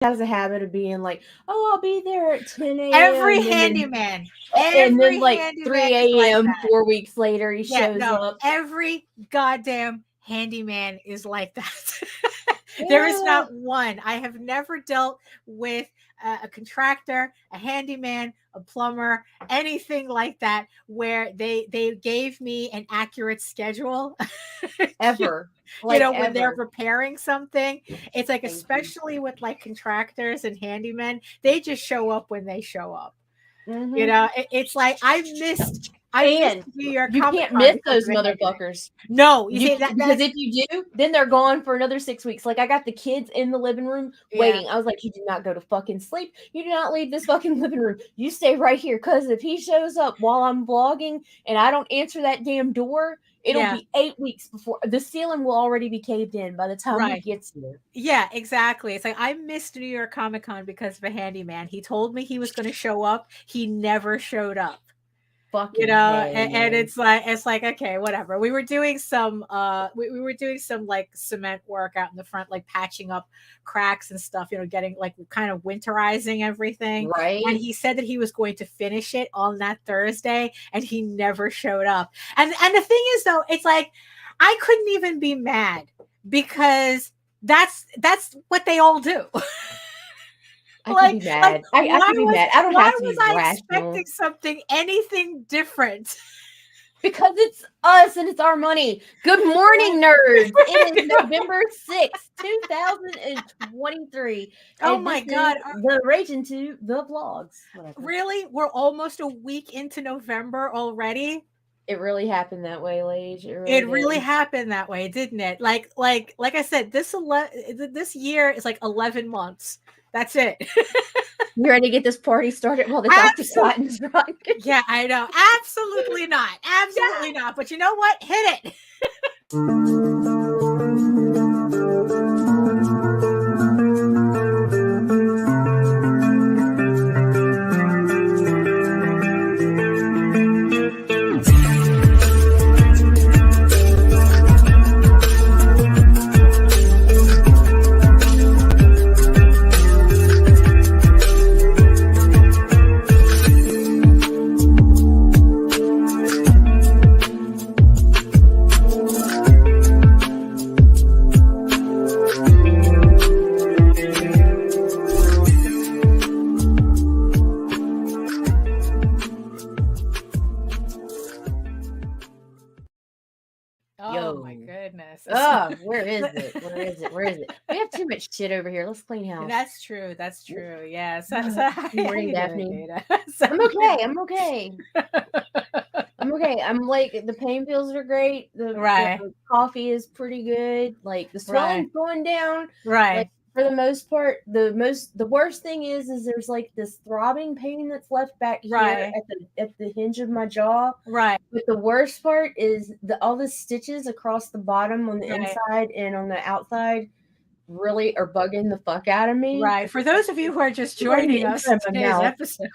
has a habit of being like, "Oh, I'll be there at 10 a.m." Every handyman, and then like handyman 3 is like a.m. that. 4 weeks later, he shows up. Every goddamn handyman is like that. There is Yeah. not one. I have never dealt with a contractor, a handyman, a plumber, anything like that, where they gave me an accurate schedule. Ever. When they're Ever. repairing something, it's like, especially with like contractors and handymen, they just show up when they show up. It's like I missed New York you Comic can't Con miss because those motherfuckers. No, because if you do, then they're gone for another 6 weeks. Like, I got the kids in the living room waiting. I was like, you do not go to fucking sleep. You do not leave this fucking living room. You stay right here, because if he shows up while I'm vlogging and I don't answer that damn door, it'll be 8 weeks before the ceiling will already be caved in by the time he gets here. Yeah, exactly. It's like I missed New York Comic Con because of a handyman. He told me he was going to show up. He never showed up. Fucking and it's like okay, whatever. We were doing some we were doing some like cement work out in the front, like patching up cracks and stuff, getting like kind of winterizing everything. Right. And he said that he was going to finish it on that Thursday, and he never showed up. And the thing is, though, it's like I couldn't even be mad, because that's what they all do. I could be mad. I could be mad. I don't have to be rational. Why was I expecting something, anything different? Because it's us and it's our money. Good morning, nerds. It is November 6th, 2023. Oh my God. The Ragin to the vlogs. Whatever. Really? We're almost a week into November already? It really happened that way, Lage. It really happened that way, didn't it? Like I said, this year is like 11 months. That's it. You ready to get this party started while the Dr. Cotton's drunk? Yeah, I know. Absolutely not. Absolutely not. But you know what? Hit it. Where is it? We have too much shit over here. Let's clean house. That's true. Yeah. Good morning, Daphne. I'm okay. I'm like, the pain pills are great. The coffee is pretty good. Like, the swelling's going down. Right. Like, for the most part, the worst thing is there's like this throbbing pain that's left back here at the hinge of my jaw. Right. But the worst part is all the stitches across the bottom on the inside and on the outside really are bugging the fuck out of me. Right. For those of you who are just joining us in today's episode,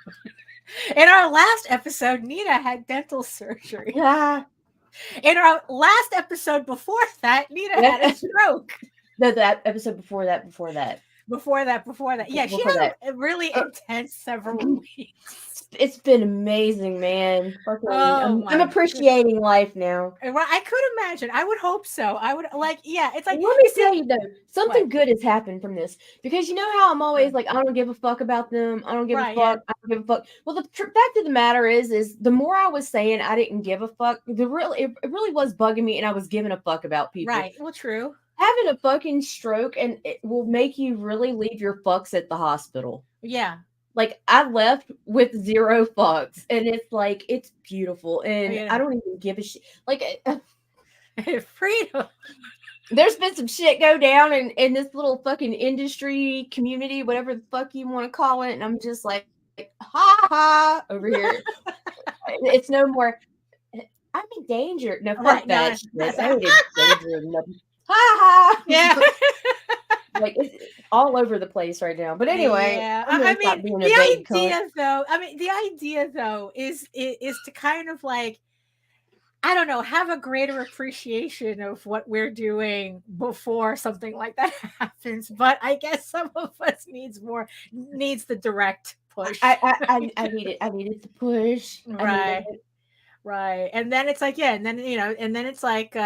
in our last episode, Nita had dental surgery. Yeah. In our last episode before that, Nita had a stroke. No, that episode before that. Yeah, she had a really intense several weeks. It's been amazing, man. I'm appreciating life now. I could imagine. I would hope so. I would it's like, let me tell you though, something good has happened from this, because you know how I'm always like, I don't give a fuck about them. I don't give a fuck. I don't give a fuck. Well, the fact of the matter is the more I was saying I didn't give a fuck, it really was bugging me, and I was giving a fuck about people. Right. Well, true. Having a fucking stroke, and it will make you really leave your fucks at the hospital. Yeah. Like, I left with 0 fucks, and it's like, it's beautiful, and I don't even give a shit. Like, freedom. There's been some shit go down in this little fucking industry community, whatever the fuck you want to call it, and I'm just like ha ha over here. It's no more, I'm in danger. No, fuck that shit. I ain't in danger of nothing. Ha ha. Yeah. Like, it's all over the place right now. But anyway, the idea though is to kind of like, I don't know, have a greater appreciation of what we're doing before something like that happens. But I guess some of us needs the direct push. I needed the push. Right. Right. And then it's like, yeah, and then and then it's like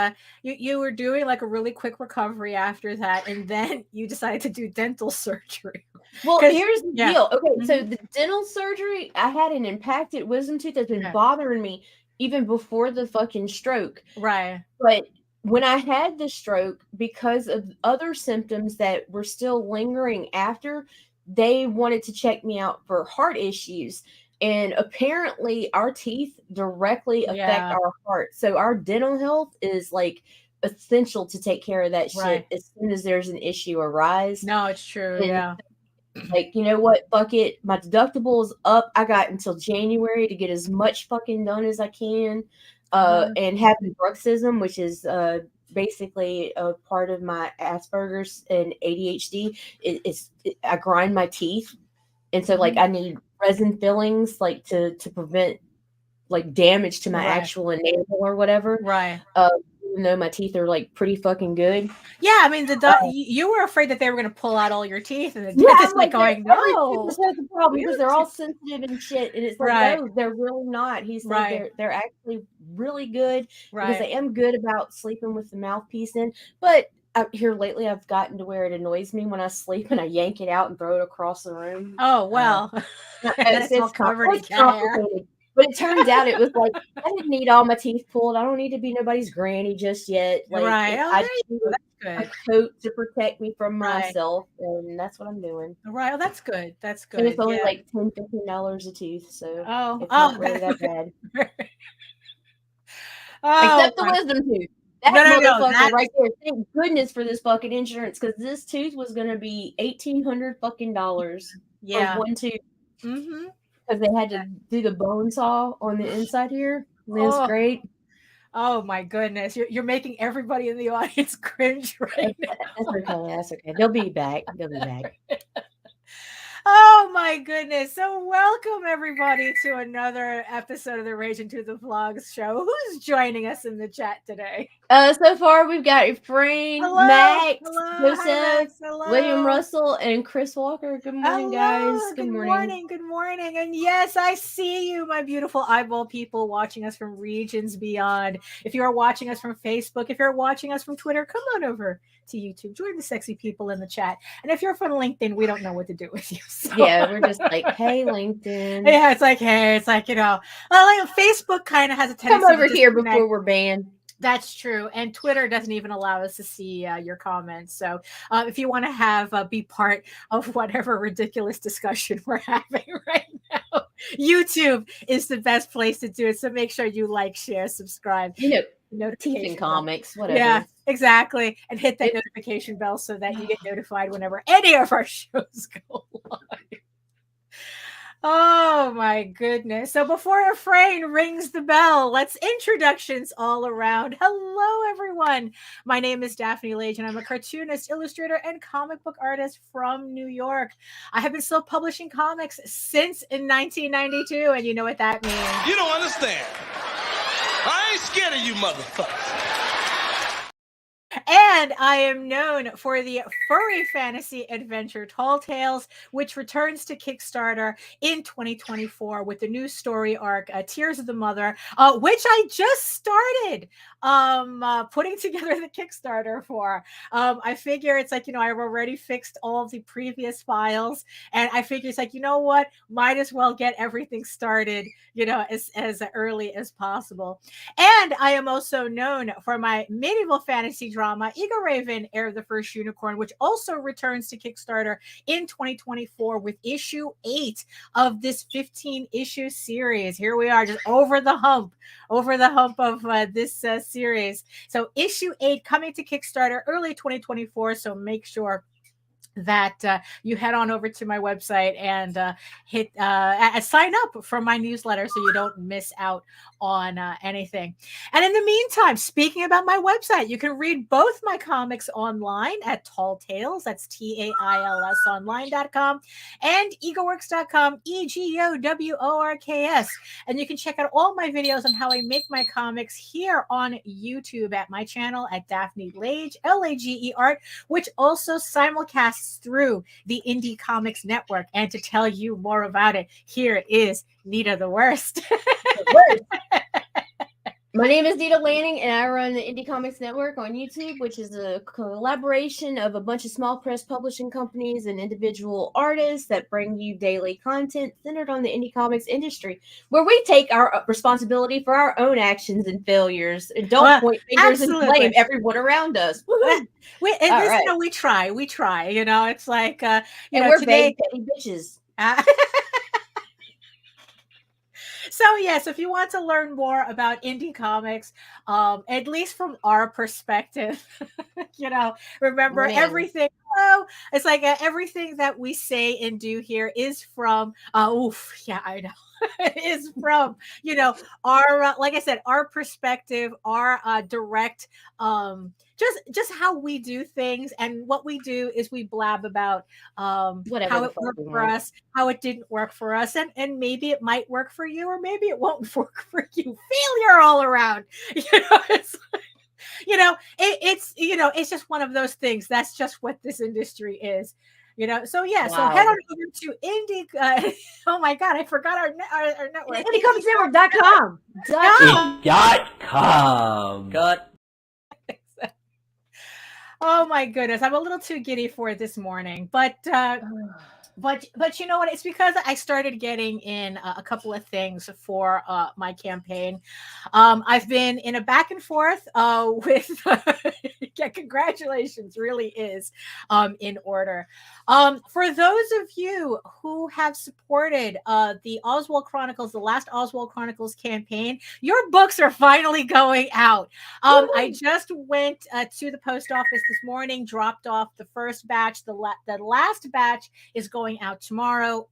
you were doing like a really quick recovery after that, and then you decided to do dental surgery. Well, here's the deal. Okay, so Mhm. the dental surgery, I had an impacted wisdom tooth that's been Yeah. bothering me even before the fucking stroke. Right. But when I had the stroke, because of other symptoms that were still lingering after, they wanted to check me out for heart issues. And apparently, our teeth directly affect Yeah. our heart. So, our dental health is like essential to take care of that shit Right. as soon as there's an issue arise. No, it's true. And Yeah. like, you know what? Fuck it. My deductible is up. I got until January to get as much fucking done as I can. And having bruxism, which is basically a part of my Asperger's and ADHD, I grind my teeth, and so like I need resin fillings like to prevent like damage to my Right. actual enamel or whatever. Right. Even though my teeth are like pretty fucking good. Yeah, I mean you were afraid that they were going to pull out all your teeth, and the Yeah, dentist I'm like going, no, that's a problem because they're all sensitive and shit, and it's like, Right. no, they're really not. He said Right. they're actually really good because I Right. am good about sleeping with the mouthpiece in. But here lately, I've gotten to where it annoys me when I sleep and I yank it out and throw it across the room. Oh well, It's all covered in cat hair. complicated. But it turns out it was like I didn't need all my teeth pulled. I don't need to be nobody's granny just yet. Like Right. Oh, I there you go. That's a good. coat to protect me from Right. myself, and that's what I'm doing. Right. Oh, that's good. That's good. And it's only Yeah. like $10, $15 a tooth, so it's Oh, not really that bad. Oh, Except the wisdom tooth. That No, motherfucker right there. Thank goodness for this fucking insurance, because this tooth was gonna be $1,800 fucking dollars yeah. for one tooth. Mm-hmm. Because they had to do the bone saw on the inside here. That's great. Oh my goodness. You're making everybody in the audience cringe right now. That's okay. They'll be back. Oh my goodness. So welcome everybody to another episode of the Ragin to the Vlogs show. Who's joining us in the chat today? So far we've got Efrain, Max, Joseph, Hello. William Russell, and Chris Walker. Good morning, guys. Good morning. And yes, I see you, my beautiful eyeball people watching us from regions beyond. If you are watching us from Facebook, if you're watching us from Twitter, come on over to YouTube. Join the sexy people in the chat. And if you're from LinkedIn, we don't know what to do with you. So. Yeah, we're just like, hey, LinkedIn. Yeah, it's like, hey, Facebook kind of has a tendency come over here before we're banned. That's true. And Twitter doesn't even allow us to see your comments. So if you want to have be part of whatever ridiculous discussion we're having right now, YouTube is the best place to do it. So make sure you like, share, subscribe. Notification comics, whatever. Yeah, exactly. And hit that notification bell so that you get notified whenever any of our shows go live. Oh my goodness. So before Efrain rings the bell, let's introductions all around. Hello, everyone. My name is Daphne Lage, and I'm a cartoonist, illustrator, and comic book artist from New York. I have been self-publishing comics since in 1992, and you know what that means. You don't understand. I ain't scared of you motherfuckers. And I am known for the furry fantasy adventure Tall Tales, which returns to Kickstarter in 2024 with the new story arc, Tears of the Mother, which I just started putting together the Kickstarter for. I figure it's like, I've already fixed all of the previous files, and I figure it's like, you know what? Might as well get everything started, as early as possible. And I am also known for my medieval fantasy drama, Eagle Raven, Heir of the First Unicorn, which also returns to Kickstarter in 2024 with issue 8 of this 15-issue series. Here we are, just over the hump of this series. So issue 8 coming to Kickstarter early 2024. So make sure that you head on over to my website and hit sign up for my newsletter so you don't miss out on anything. And in the meantime, speaking about my website, you can read both my comics online at Tall Tales, that's TAILS online.com, and egoworks.com, EGOWORKS. And you can check out all my videos on how I make my comics here on YouTube at my channel at Daphne Lage, LAGE Art, which also simulcasts through the Indie Comics Network. And to tell you more about it, here is Nita the Worst. My name is Nita Lanning, and I run the Indie Comics Network on YouTube, which is a collaboration of a bunch of small press publishing companies and individual artists that bring you daily content centered on the indie comics industry, where we take our responsibility for our own actions and failures and don't point fingers and blame everyone around us. We try. You know, it's like, and we're today, petty bitches. So yes, if you want to learn more about indie comics, at least from our perspective, you know, remember everything. Oh, it's like everything that we say and do here is from. I know. Is from, you know, our like I said, our perspective, our direct just how we do things. And what we do is we blab about how it worked for us, how it didn't work for us, and maybe it might work for you, or maybe it won't work for you. Failure all around. You know, it's it's just one of those things. That's just what this industry is. You know, so yeah, so head on over to Indie. Oh my God, I forgot our network. IndieComicsNetwork.com. .com. Got. Oh my goodness, I'm a little too giddy for it this morning, but you know what? It's because I started getting in a couple of things for my campaign. I've been in a back and forth with. Yeah, congratulations, really is in order. For those of you who have supported the Oswald Chronicles, the last Oswald Chronicles campaign, your books are finally going out. I just went to the post office this morning, dropped off the first batch. The last batch is going out tomorrow.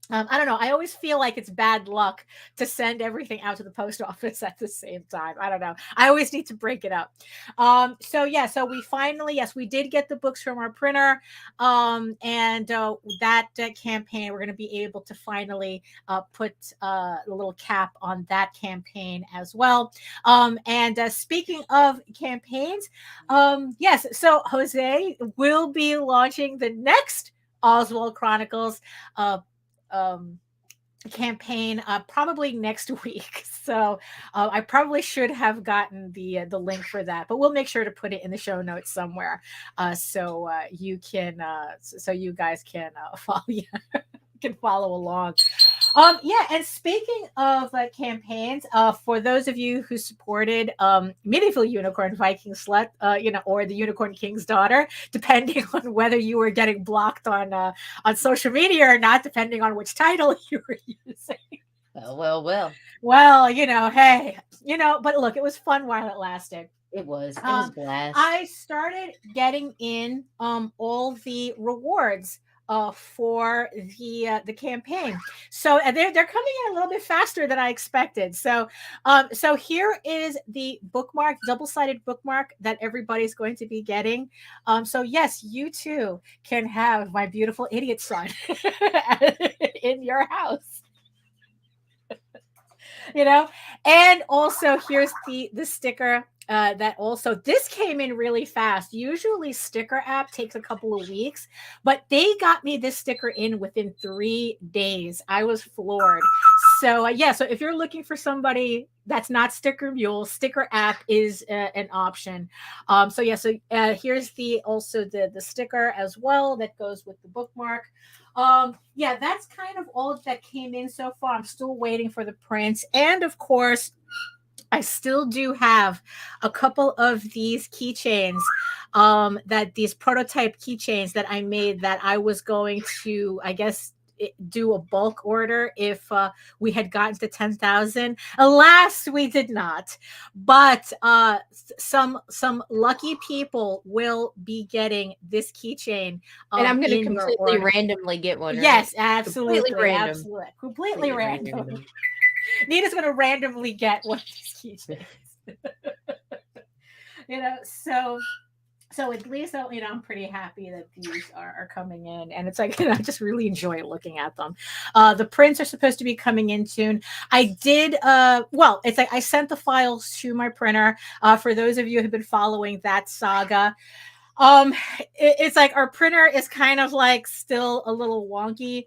I don't know. I always feel like it's bad luck to send everything out to the post office at the same time. I don't know. I always need to break it up. So we finally, yes, we did get the books from our printer. And that campaign, we're going to be able to finally put a little cap on that campaign as well. And speaking of campaigns, yes, so Jose will be launching the next Oswald Chronicles campaign probably next week. So I probably should have gotten the link for that, but we'll make sure to put it in the show notes somewhere so you can so you guys can follow can follow along. And speaking of campaigns, for those of you who supported Medieval Unicorn Viking Slut, or the Unicorn King's Daughter, depending on whether you were getting blocked on social media or not, depending on which title you were using. Well. Well, hey, but look, it was fun while it lasted. It was blast. I started getting in all the rewards for the campaign. So they're coming in a little bit faster than I expected. So here is the bookmark, double-sided bookmark that everybody's going to be getting. So yes, you too can have my beautiful idiot son in your house. And also here's the sticker. That also, this came in really fast. Usually sticker app takes a couple of weeks, but they got me this sticker in within 3 days. I was floored. So so if you're looking for somebody that's not Sticker Mule, sticker app is an option. Here's the sticker as well that goes with the bookmark. That's kind of all that came in so far. I'm still waiting for the prints, and of course, I still do have a couple of these keychains, these prototype keychains that I made that I was going to, I guess, do a bulk order if we had gotten to 10,000. Alas, we did not. But some lucky people will be getting this keychain. And I'm going to completely randomly get one. Right? Yes, absolutely. Completely random. Absolutely. Completely random. Nita's going to randomly get one of these keychains. So at least, I'm pretty happy that these are coming in, and it's like, I just really enjoy looking at them. The prints are supposed to be coming in soon. I did, it's like I sent the files to my printer. For those of you who have been following that saga, it's like our printer is kind of like still a little wonky.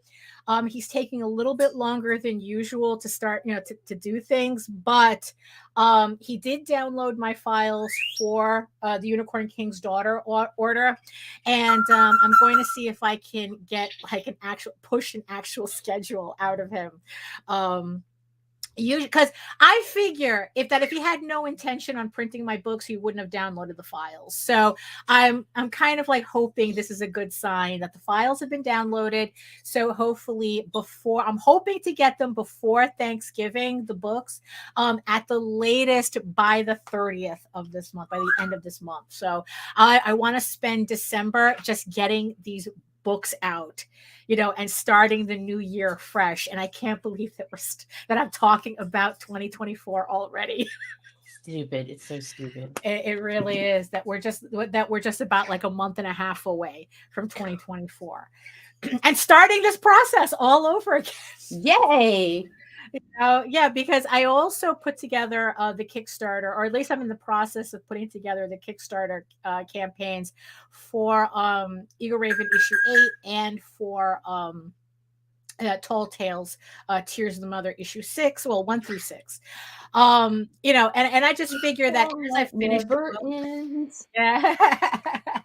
He's taking a little bit longer than usual to start, to do things, but he did download my files for the Unicorn King's Daughter order, and I'm going to see if I can get like an actual schedule out of him. Because I figure if he had no intention on printing my books, he wouldn't have downloaded the files. So I'm kind of like hoping this is a good sign that the files have been downloaded. So hopefully I'm hoping to get them before Thanksgiving, the books, at the latest by the 30th of this month, by the end of this month. So I want to spend December just getting these books out, and starting the new year fresh. And I can't believe that I'm talking about 2024 already. Stupid. It's so stupid. It really is that we're just about like a month and a half away from 2024 and starting this process all over again. Yay. Yeah, because I also put together the Kickstarter, or at least I'm in the process of putting together the Kickstarter campaigns for Eagle Raven issue 8 and for Tall Tales, Tears of the Mother issue 6, 1 through 6. And I just figure that as I finish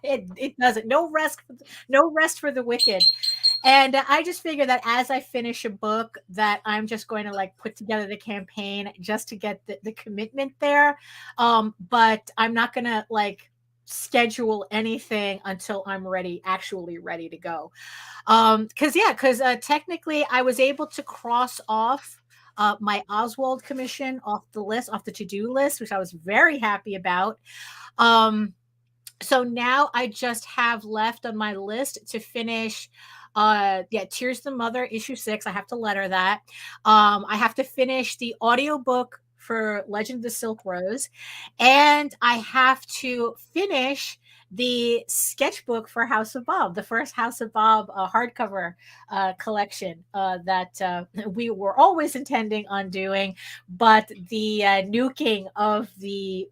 it doesn't. No rest for the wicked. And I just figure that as I finish a book, that I'm just going to like put together the campaign just to get the commitment there. But I'm not going to like schedule anything until I'm actually ready to go. Because technically I was able to cross off my Oswald commission off the to-do list, which I was very happy about. So now I just have left on my list to finish Tears of the Mother issue 6. I have to letter that. I have to finish the audiobook for Legend of the Silk Rose, and I have to finish the sketchbook for House of Bob, the first House of Bob hardcover collection that we were always intending on doing, but the nuking of the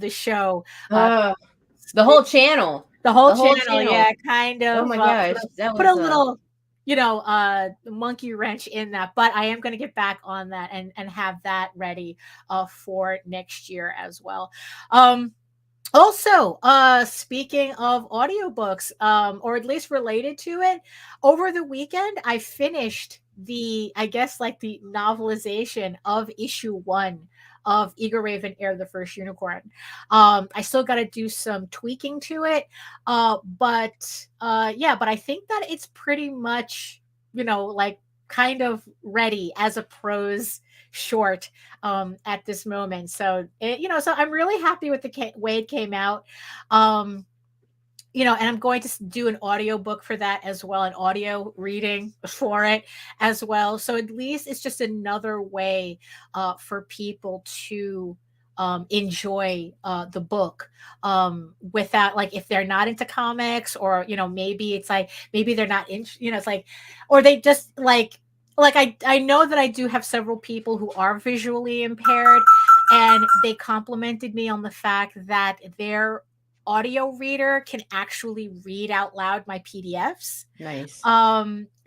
show, the whole channel. The whole channel, yeah, kind of. Oh my gosh, put a little, monkey wrench in that. But I am going to get back on that and have that ready for next year as well. Also, speaking of audiobooks, or at least related to it, over the weekend I finished the novelization of issue 1 of Eagle Raven Heir the First Unicorn. I still got to do some tweaking to it, but I think that it's pretty much, kind of ready as a prose short at this moment. So so I'm really happy with the way it came out. And I'm going to do an audio book for that as well, an audio reading for it as well. So at least it's just another way for people to enjoy the book without, like, if they're not into comics, or maybe it's like, maybe they're not in, it's like, or they just like I know that I do have several people who are visually impaired, and they complimented me on the fact that their audio reader can actually read out loud my PDFs. Nice.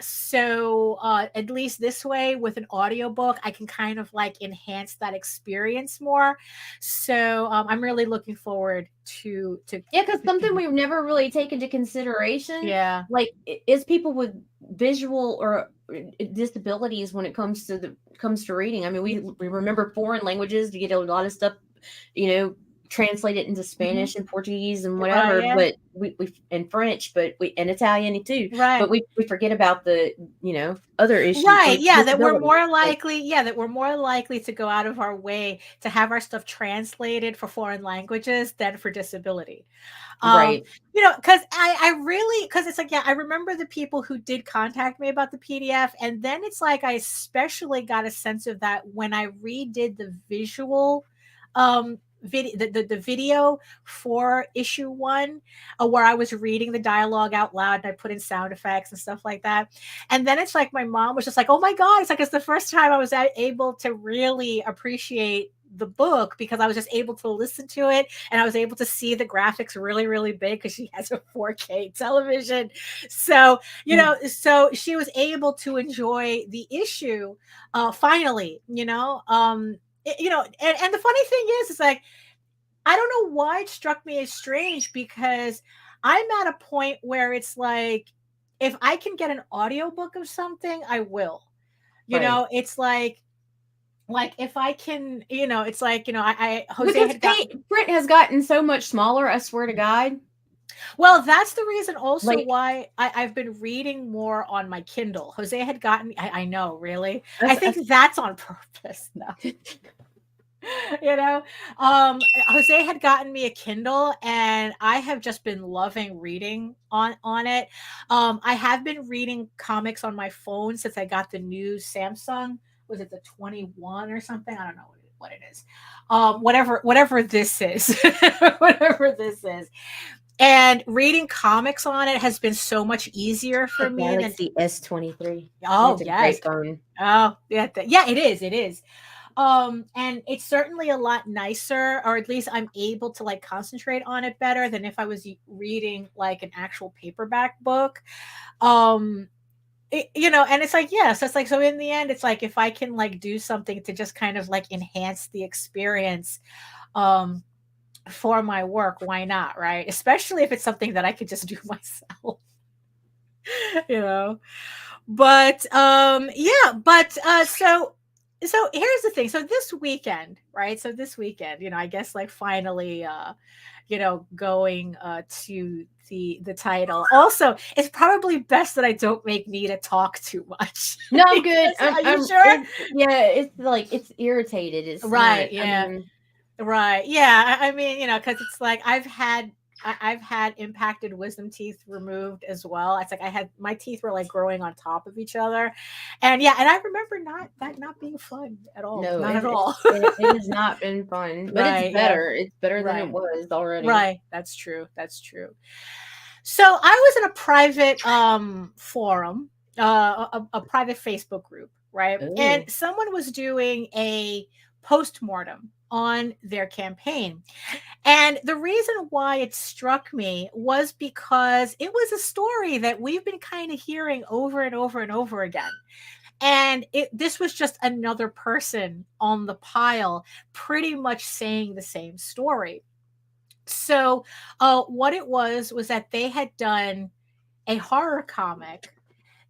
So at least this way with an audiobook, I can kind of like enhance that experience more. So I'm really looking forward to because something we've never really taken into consideration, like, is people with visual or disabilities when it comes to reading. I mean, we remember foreign languages to get a lot of stuff, translate it into Spanish and Portuguese and whatever, but we and French, and Italian too. Right. But we forget about the, other issues. Right. Like Yeah. That we're more disability. likely to go out of our way to have our stuff translated for foreign languages than for disability. Right. Because because it's like, I remember the people who did contact me about the PDF. And then it's like, I especially got a sense of that when I redid the visual the video for issue 1, where I was reading the dialogue out loud and I put in sound effects and stuff like that. And then it's like, my mom was just like, oh my God, it's the first time I was able to really appreciate the book, because I was just able to listen to it and I was able to see the graphics really, really big because she has a 4K television. So, so she was able to enjoy the issue finally, and the funny thing is, it's like, I don't know why it struck me as strange, because I'm at a point where it's like, if I can get an audiobook of something, I will. It's like if I can, it's like, Jose print has gotten so much smaller, I swear to God. Well, that's the reason also why I've been reading more on my Kindle. Jose had gotten, I know, really. I think that's on purpose now. Jose had gotten me a Kindle and I have just been loving reading on it. I have been reading comics on my phone since I got the new Samsung. Was it the 21 or something? I don't know what it is. Whatever this is, whatever this is. And reading comics on it has been so much easier for me. Galaxy S23. Oh, yes. Oh, yeah. It is. It is. And it's certainly a lot nicer, or at least I'm able to concentrate on it better than if I was reading an actual paperback book. And it's like, so it's like, so in the end, it's like, if I can do something to just kind of enhance the experience, for my work, why not? Right. Especially if it's something that I could just do myself, but, so here's the thing. So this weekend, right? So this weekend, I guess finally, going to the title. Also, it's probably best that I don't make Nita talk too much. No, I'm good. Are you sure? It's irritated. It's right. Not, yeah. Right. Yeah. I mean, because it's like I've had impacted wisdom teeth removed as well. It's like my teeth were growing on top of each other. And I remember not being fun at all. No, not at all. It has not been fun, but it's better. Yeah. It's better than it was already. Right. That's true. So I was in a private forum, a private Facebook group, right? Ooh. And someone was doing a postmortem on their campaign. And the reason why it struck me was because it was a story that we've been kind of hearing over and over and over again. And this was just another person on the pile pretty much saying the same story. So what it was that they had done a horror comic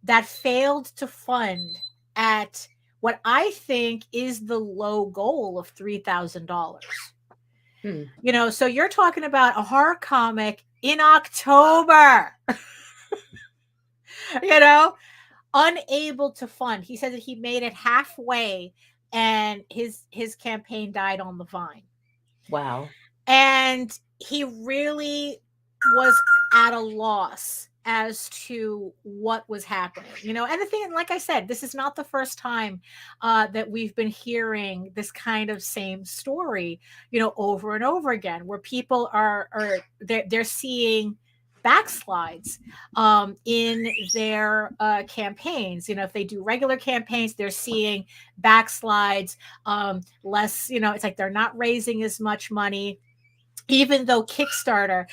that failed to fund at what I think is the low goal of $3,000. So you're talking about a horror comic in October, unable to fund. He said that he made it halfway and his campaign died on the vine. Wow. And he really was at a loss as to what was happening, and the thing, like I said, this is not the first time that we've been hearing this kind of same story, over and over again, where people they're seeing backslides in their campaigns. If they do regular campaigns, they're seeing backslides, less, it's like they're not raising as much money. Even though Kickstarter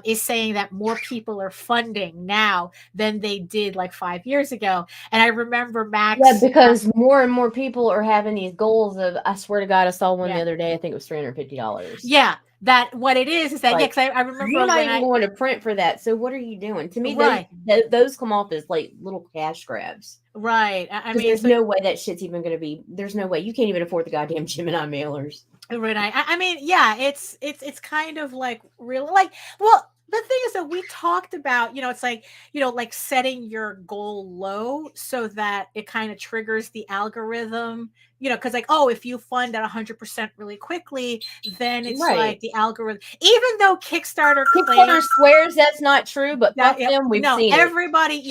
is saying that more people are funding now than they did 5 years ago. And I remember Max. Yeah, because more and more people are having these goals of, I swear to God, I saw one the other day. I think it was $350. Yeah. That what it is that, because I remember you're not even going to print for that. So what are you doing? To me, those come off as little cash grabs. Right. I mean, there's no way that shit's even going to be, there's no way. You can't even afford the goddamn Gemini mailers. Right. I mean, yeah, it's kind of like really like, well, the thing is that we talked about, it's like, like setting your goal low so that it kind of triggers the algorithm, because like, oh, if you fund at 100% really quickly, then it's like Right. the algorithm, even though Kickstarter Kickstarter claims swears that's not true, but that, fuck them, we've no, seen it. We've everybody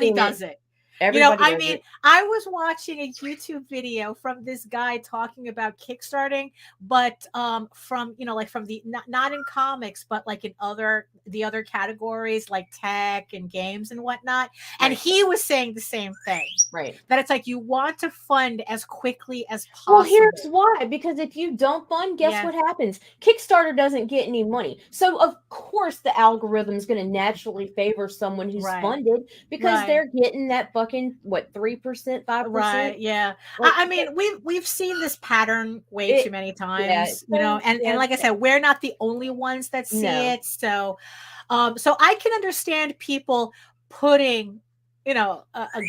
seen does it. it. Everybody I does mean, it. I was watching a YouTube video from this guy talking about kickstarting, but from like from the not in comics, but like in the other categories like tech and games and whatnot. And Right. he was saying the same thing. Right. That it's like you want to fund as quickly as possible. Well, here's why. Because if you don't fund, guess what happens? Kickstarter doesn't get any money. So, of course, the algorithm is going to naturally favor someone who's funded because they're getting that fucking, 3%, 5%? Right, yeah. Like, I mean, we've seen this pattern way too many times, and like I said, we're not the only ones that see it. So, so I can understand people putting a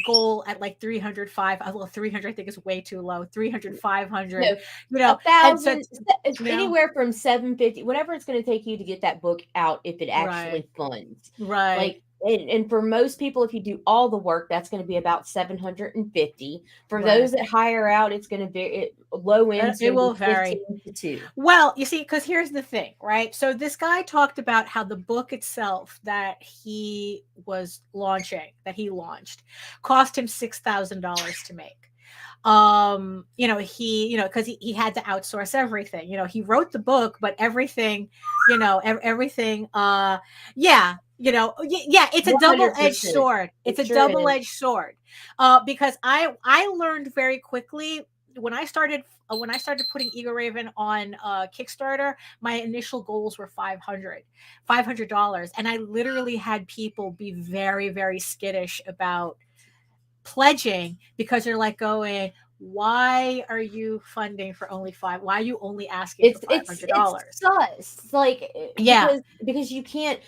goal at like 305. Well, 300 I think is way too low. 300, 500, 1,000, anywhere from 750, whatever it's going to take you to get that book out if it actually funds. Right. Like, and for most people, if you do all the work, that's going to be about 750. For those that hire out, it's going to be low end. It will vary. 15 to 2. Well, you see, because here's the thing, right? So this guy talked about how the book itself that he launched, cost him $6,000 to make. Because he had to outsource everything. He wrote the book, but everything, everything. It's a double-edged sword. It's a double-edged sword. Because I learned very quickly when I started putting Eagle Raven on Kickstarter, my initial goals were $500, and I literally had people be very, very skittish about pledging because they're like going, why are you funding for only $5? Why are you only asking for $500? It's like, because you can't.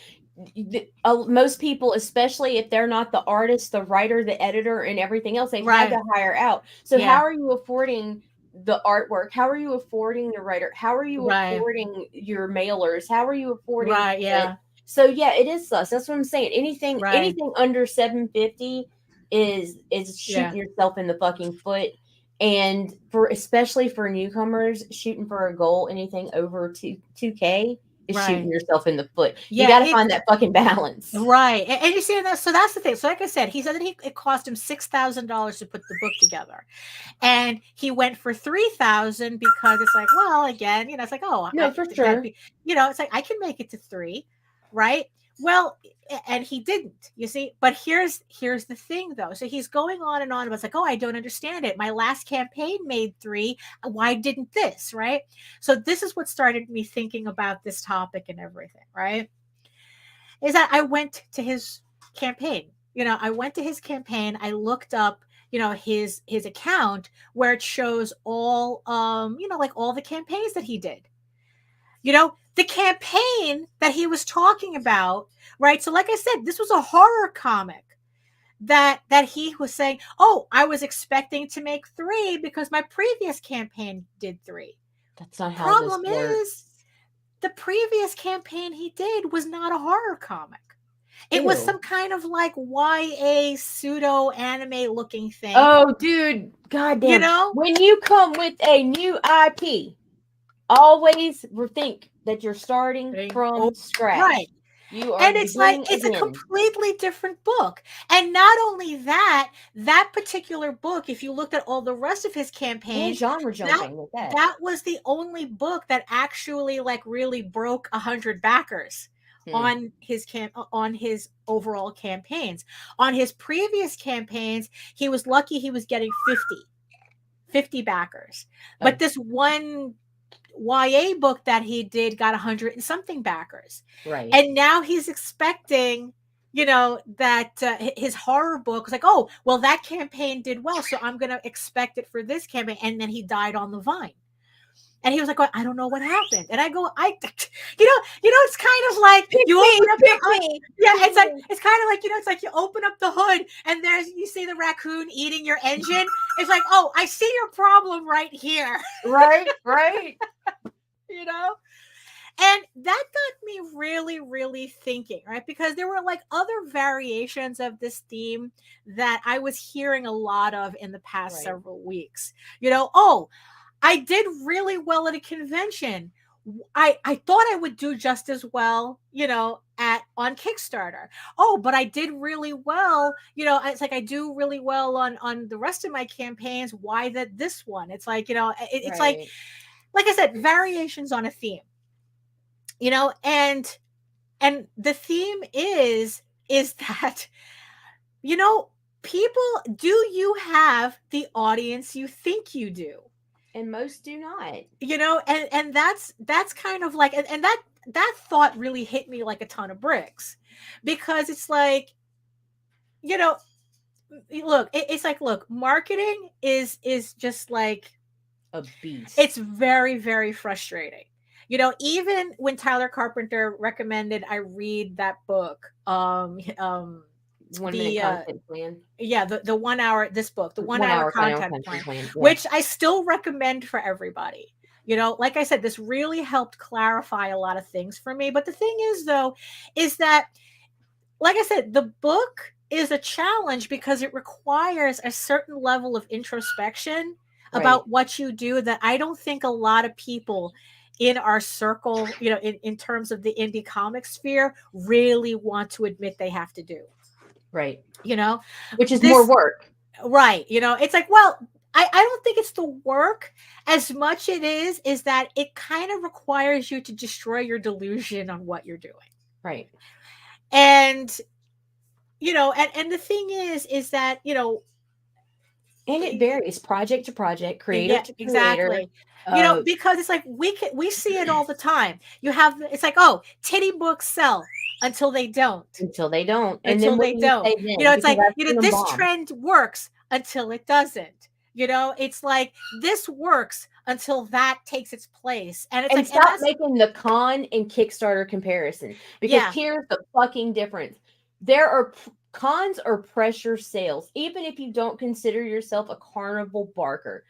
Most people, especially if they're not the artist, the writer, the editor, and everything else, they've had to hire out. So how are you affording the artwork? How are you affording the writer? How are you affording your mailers? How are you affording it? So it is sus. That's what I'm saying. Anything under 750 is shooting yourself in the fucking foot. And especially for newcomers, shooting for a goal, anything over 2K is shooting yourself in the foot. You got to find that fucking balance. Right. And you see that. So that's the thing. So like I said, he said that it cost him $6,000 to put the book together. And he went for $3,000 because it's like, well, again, it's like, oh, no, for sure. It's like, I can make it to 3. Right. Well, and he didn't, you see, but here's the thing though. So he's going on and on about, it's like, oh, I don't understand it. My last campaign made 3. Why didn't this? Right. So this is what started me thinking about this topic and everything. Right. Is that I went to his campaign. I went to his campaign. I looked up, his account where it shows all, like all the campaigns that he did. The campaign that he was talking about, right? So like I said, this was a horror comic that he was saying, oh, I was expecting to make 3 because my previous campaign did 3. That's not how this works. Problem is, the previous campaign he did was not a horror comic. It was some kind of like YA pseudo anime looking thing. Oh, dude. Goddamn. When you come with a new IP, always think that you're starting from scratch. Right. And it's like, it's a completely different book. And not only that particular book, if you looked at all the rest of his campaigns, genre jumping with that. That was the only book that actually like really broke 100 backers on his overall campaigns. On his previous campaigns, he was lucky he was getting 50 backers. But this one YA book that he did got 100 and something backers. Right. And now he's expecting, that his horror book was like, oh, well, that campaign did well, so I'm going to expect it for this campaign. And then he died on the vine. And he was like, well, I don't know what happened. And I go, it's kind of like you open up the hood. Yeah, it's kind of like, it's like you open up the hood and you see the raccoon eating your engine. It's like, oh, I see your problem right here. Right. You know? And that got me really, really thinking, right? Because there were like other variations of this theme that I was hearing a lot of in the past several weeks. You know, oh, I did really well at a convention. I thought I would do just as well, you know, on Kickstarter. Oh, but I did really well. You know, it's like I do really well on the rest of my campaigns. Why this one? It's like, you know, it's like I said, variations on a theme. You know, and the theme is that, you know, people, do you have the audience you think you do? And most do not. You know, and that's kind of like, and that thought really hit me like a ton of bricks, because it's like, you know, look, it's like, look, marketing is just like a beast. It's very, very frustrating. You know, even when Tyler Carpenter recommended I read that book, 1 minute content plan. Yeah, the 1 hour, this book, the 1 hour content plan, yeah. which I still recommend for everybody. You know, like I said, this really helped clarify a lot of things for me. But the thing is, though, is that, like I said, the book is a challenge because it requires a certain level of introspection about what you do that I don't think a lot of people in our circle, you know, in terms of the indie comic sphere, really want to admit they have to do. Right. You know, which is more work. Right. You know, it's like, well, I don't think it's the work as much it is that it kind of requires you to destroy your delusion on what you're doing. Right. And, you know, and the thing is that, you know, and it varies project to project, creator to creator. Exactly. You know, because it's like we see it all the time. You have, it's like, oh, titty books sell until they don't. Until they don't. And until they don't. You know, it's like, you know, this trend works until it doesn't. You know, it's like this works until that takes its place. And it's and like, stop making the con and Kickstarter comparison. Because here's the fucking difference. There are cons or pressure sales, even if you don't consider yourself a carnival barker.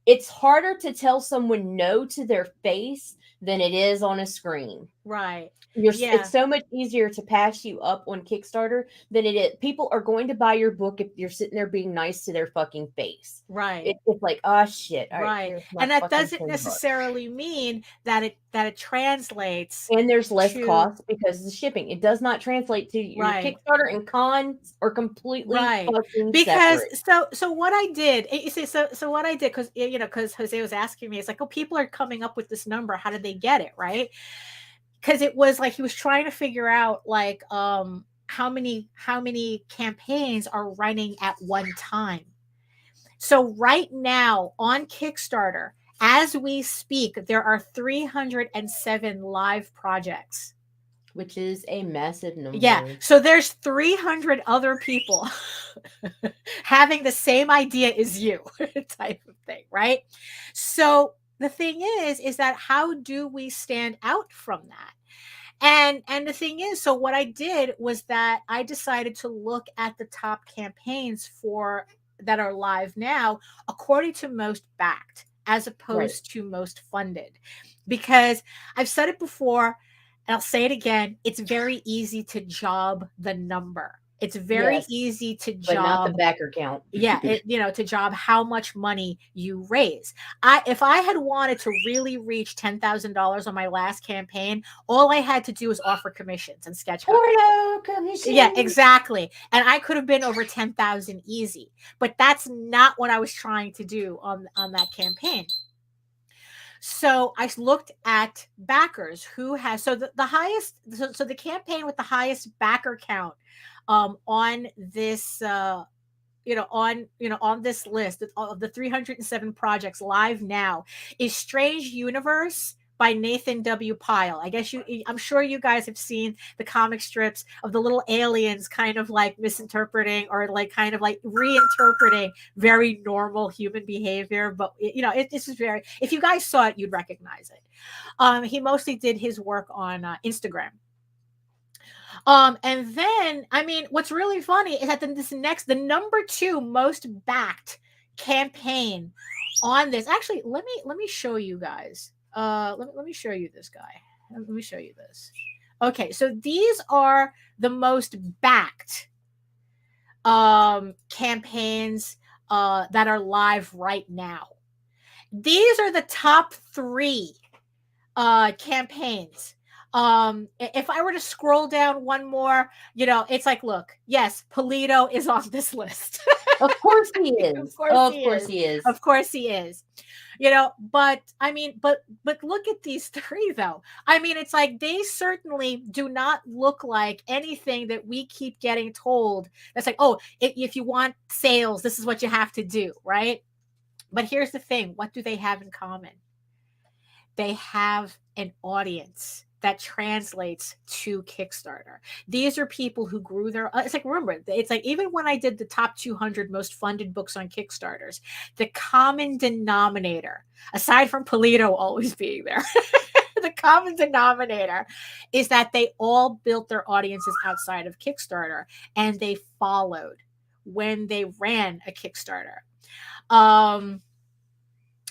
It's harder to tell someone no to their face than it is on a screen. Right. It's so much easier to pass you up on Kickstarter than it is. People are going to buy your book if you're sitting there being nice to their fucking face. Right. It's like, oh shit. Right. And that doesn't necessarily mean that it translates. And there's less cost because of the shipping. It does not translate to your Kickstarter, and cons are completely fucking because separate. So what I did, you see, so what I did, because, you know, because Jose was asking me, it's like, oh, people are coming up with this number. How did they get it? Right. Because it was like he was trying to figure out like how many campaigns are running at one time. So right now on Kickstarter, as we speak, there are 307 live projects, which is a massive number. Yeah. So there's 300 other people having the same idea as you, type of thing, right? So the thing is that how do we stand out from that? And the thing is, so what I did was that I decided to look at the top campaigns that are live now, according to most backed, as opposed to most funded. Because I've said it before, and I'll say it again, it's very easy to job the number. It's very easy to job, but not the backer count. To job how much money you raise. If I had wanted to really reach $10,000 on my last campaign, all I had to do was offer commissions and sketch commissions. Yeah, exactly. And I could have been over 10,000 easy. But that's not what I was trying to do on that campaign. So I looked at backers who has the highest. So the campaign with the highest backer count on this on this list of the 307 projects live now is Strange Universe by Nathan W. Pyle. I guess I'm sure you guys have seen the comic strips of the little aliens kind of like misinterpreting or like kind of like reinterpreting very normal human behavior. But this is very, if you guys saw it, you'd recognize it. He mostly did his work on Instagram. And then, I mean, what's really funny is that the number 2 most backed campaign on this. Actually, let me show you guys. Let me show you this guy. Let me show you this. Okay, so these are the most backed campaigns that are live right now. These are the top 3 campaigns. If I were to scroll down one more, it's like, look, yes, Polito is on this list. Of course he is. Of course he is. Of course he is. But I mean, but look at these 3 though. I mean, it's like they certainly do not look like anything that we keep getting told. That's like, oh, if you want sales, this is what you have to do, right? But here's the thing. What do they have in common? They have an audience that translates to Kickstarter. These are people who grew their, it's like, remember, it's like, even when I did the top 200 most funded books on Kickstarters, the common denominator, aside from Polito always being there, the common denominator is that they all built their audiences outside of Kickstarter, and they followed when they ran a Kickstarter.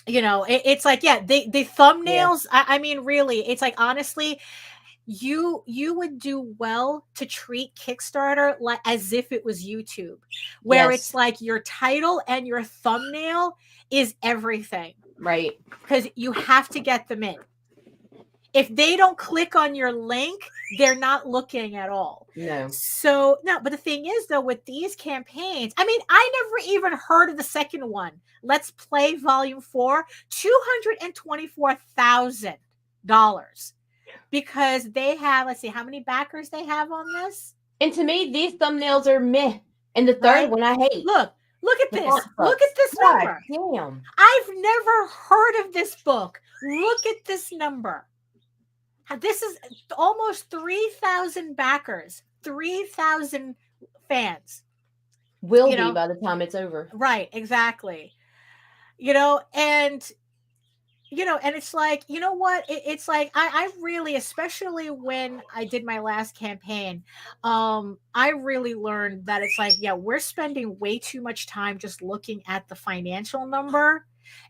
It's like, yeah, the thumbnails. Yeah. I mean, really, it's like, honestly, you would do well to treat Kickstarter like as if it was YouTube, where it's like your title and your thumbnail is everything, right? Because you have to get them in. If they don't click on your link, they're not looking at all. No. So, no, but the thing is, though, with these campaigns, I mean, I never even heard of the second one. Let's Play Volume 4, $224,000. Because they have, let's see, how many backers they have on this? And to me, these thumbnails are meh. And the third one I hate. Look at this. Look at this number. Damn. I've never heard of this book. Look at this number. This is almost 3,000 backers, 3,000 fans. Will be by the time it's over. Right, exactly. And it's like, you know what? It's like, I really, especially when I did my last campaign, I really learned that it's like, yeah, we're spending way too much time just looking at the financial number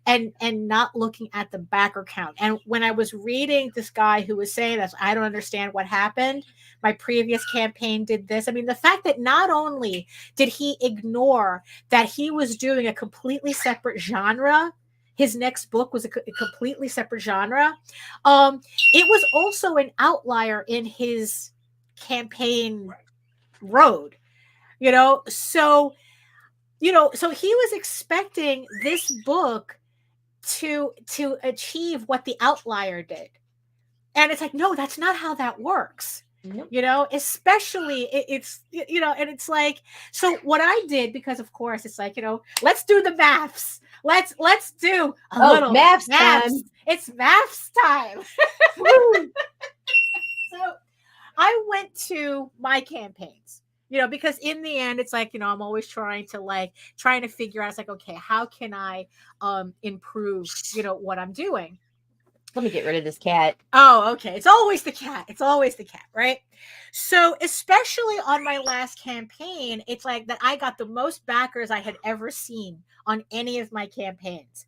and not looking at the backer count. And when I was reading this guy who was saying that, I don't understand what happened. My previous campaign did this. I mean, the fact that not only did he ignore that he was doing a completely separate genre, his next book was a completely separate genre. It was also an outlier in his campaign road, so he was expecting this book to achieve what the outlier did. And it's like, no, that's not how that works. Nope. Especially it's, and it's like, so what I did, because of course it's like, let's do the maths. Let's do a little maths time. It's maths time. So I went to my campaigns, because in the end, it's like, I'm always trying to figure out, it's like, okay, how can I improve, what I'm doing? Let me get rid of this cat. Oh, okay. It's always the cat, right? So especially on my last campaign, it's like that I got the most backers I had ever seen on any of my campaigns.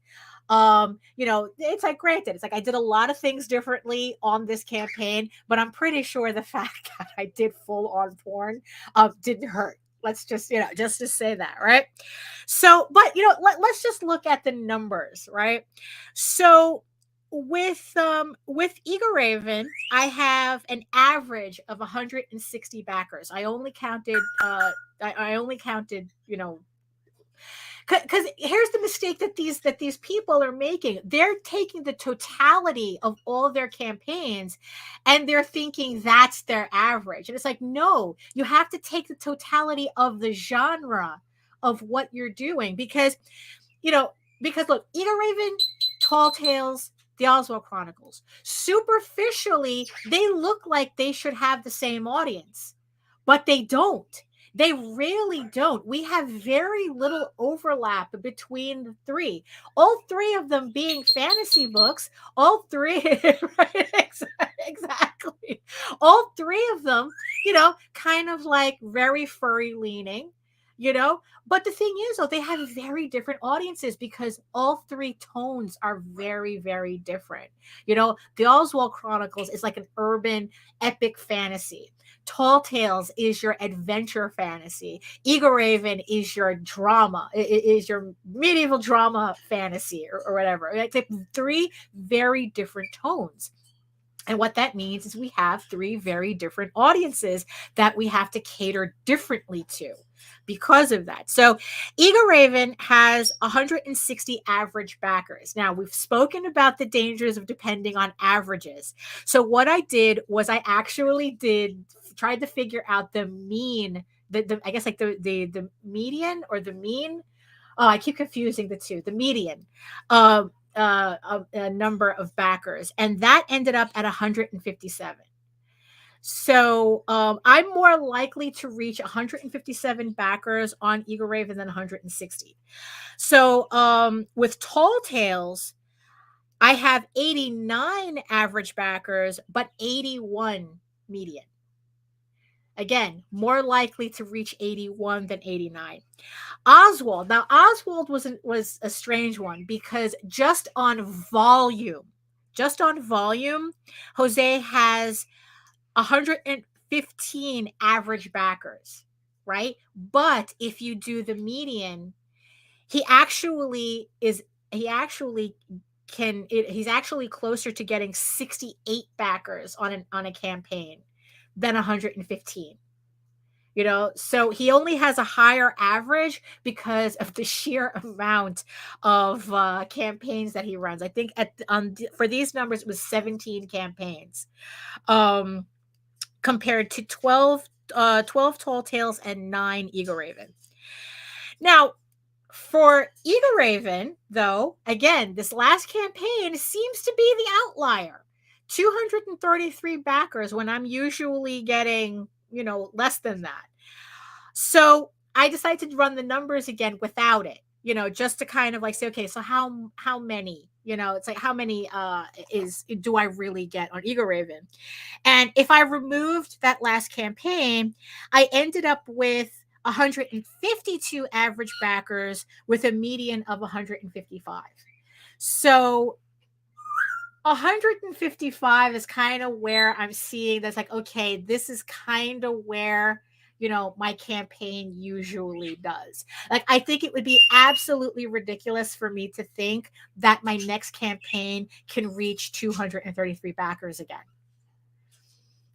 It's like, granted, it's like I did a lot of things differently on this campaign, but I'm pretty sure the fact that I did full on porn didn't hurt. Let's just, just to say that, right? So, but, let's just look at the numbers, right? So with Eagle Raven, I have an average of 160 backers. I only counted, because here's the mistake that these people are making. They're taking the totality of all their campaigns and they're thinking that's their average. And it's like, no, you have to take the totality of the genre of what you're doing, because look, Eagle Raven, Tall Tales, the Oswald Chronicles, superficially, they look like they should have the same audience, but they don't. They really don't. We have very little overlap between the three. All three of them being fantasy books. All three, right? Exactly. All three of them, kind of like very furry leaning, you know. But the thing is, though, they have very different audiences because all three tones are very, very different. You know, the Oswald Chronicles is like an urban epic fantasy. Tall Tales is your adventure fantasy. Eagle Raven is your drama, is your medieval drama fantasy, or whatever. It's like three very different tones. And what that means is we have three very different audiences that we have to cater differently to because of that. So Eagle Raven has 160 average backers. Now, we've spoken about the dangers of depending on averages. So what I did was I actually tried to figure out the mean, I guess like the median or the mean. Oh, I keep confusing the two. The median a number of backers, and that ended up at 157. So I'm more likely to reach 157 backers on Eagle Raven than 160. So with Tall Tales, I have 89 average backers, but 81 median. Again, more likely to reach 81 than 89. Oswald. Now, Oswald was a strange one because just on volume, Jose has 115 average backers, right? But if you do the median, he's actually closer to getting 68 backers on a campaign than 115. You know, so he only has a higher average because of the sheer amount of campaigns that he runs. I think for these numbers, it was 17 campaigns compared to 12 Tall Tales and 9 Eagle Raven. Now, for Eagle Raven, though, again, this last campaign seems to be the outlier. 233 backers when I'm usually getting, you know, less than that. So I decided to run the numbers again without it, you know, just to kind of like say, okay, so how many, you know, it's like how many do I really get on Eagle Raven? And if I removed that last campaign, I ended up with 152 average backers with a median of 155. So 155 is kind of where I'm seeing that's like, okay, this is kind of where, you know, my campaign usually does. Like, I think it would be absolutely ridiculous for me to think that my next campaign can reach 233 backers again,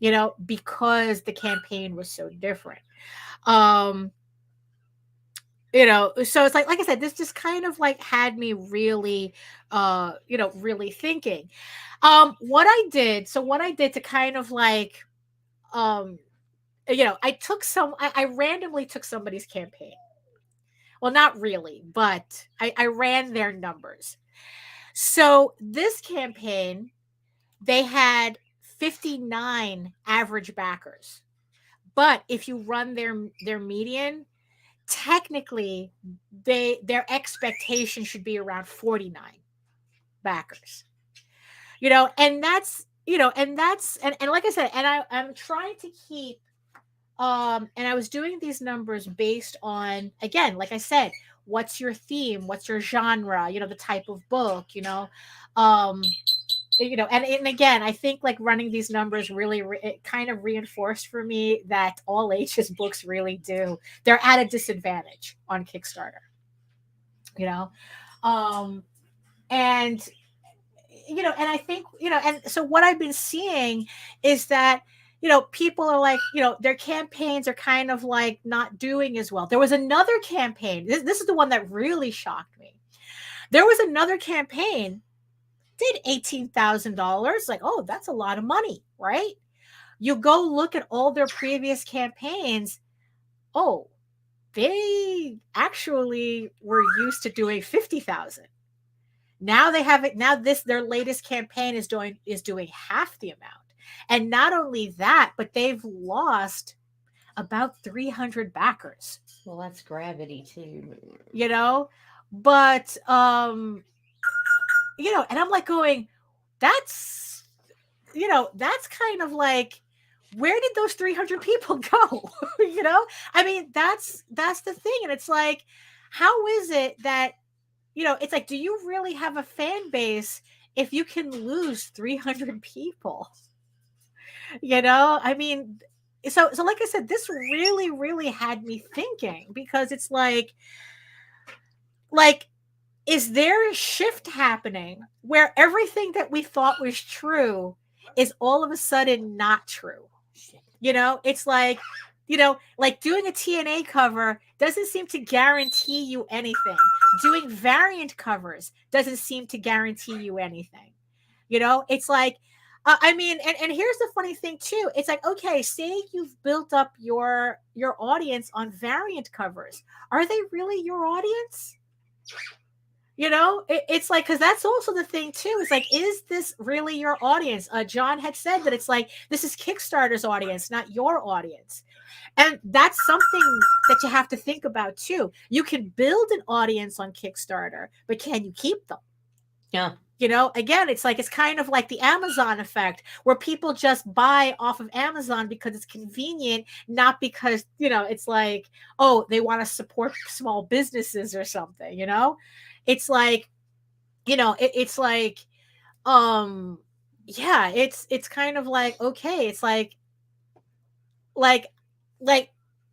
you know, because the campaign was so different. You know, so it's like I said, this just kind of like had me really, you know, really thinking. What I did to kind of like, you know, I randomly took somebody's campaign. Well, not really, but I ran their numbers. So this campaign, they had 59 average backers. But if you run their median, technically their expectation should be around 49 backers. You know, and that's, you know, and like I said, and I'm trying to keep and I was doing these numbers based on, again, like I said, what's your theme, what's your genre, you know, the type of book, you know, you know, and again, I think like running these numbers really it kind of reinforced for me that all ages books really they're at a disadvantage on Kickstarter, you know, and you know, and I think, you know, and so what I've been seeing is that, you know, people are like, you know, their campaigns are kind of like not doing as well. There was another campaign. This is the one that really shocked me. There was another campaign, did $18,000. Like, oh, that's a lot of money, right? You go look at all their previous campaigns. Oh, they actually were used to doing 50,000. Now they have it. Now their latest campaign is doing half the amount. And not only that, but they've lost about 300 backers. Well, that's gravity too. You know, but you know, and I'm like going, that's, you know, that's kind of like where did those 300 people go? You know, I mean, that's the thing. And it's like, how is it that, you know, it's like, do you really have a fan base if you can lose 300 people? You know, I mean, so like I said, this really, really had me thinking, because it's like, is there a shift happening where everything that we thought was true is all of a sudden not true? You know, it's like, you know, like doing a TNA cover doesn't seem to guarantee you anything. Doing variant covers doesn't seem to guarantee you anything. You know, it's like, I mean, and here's the funny thing too. It's like, okay, say you've built up your audience on variant covers. Are they really your audience? You know, it's like, because that's also the thing too. It's like, is this really your audience? John had said that it's like, this is Kickstarter's audience, not your audience. And that's something that you have to think about too. You can build an audience on Kickstarter, but can you keep them? Yeah. You know, again, it's like, it's kind of like the Amazon effect, where people just buy off of Amazon because it's convenient, not because, you know, it's like, oh, they want to support small businesses or something, you know? It's like, you know, it's like, yeah, it's kind of like, okay, it's like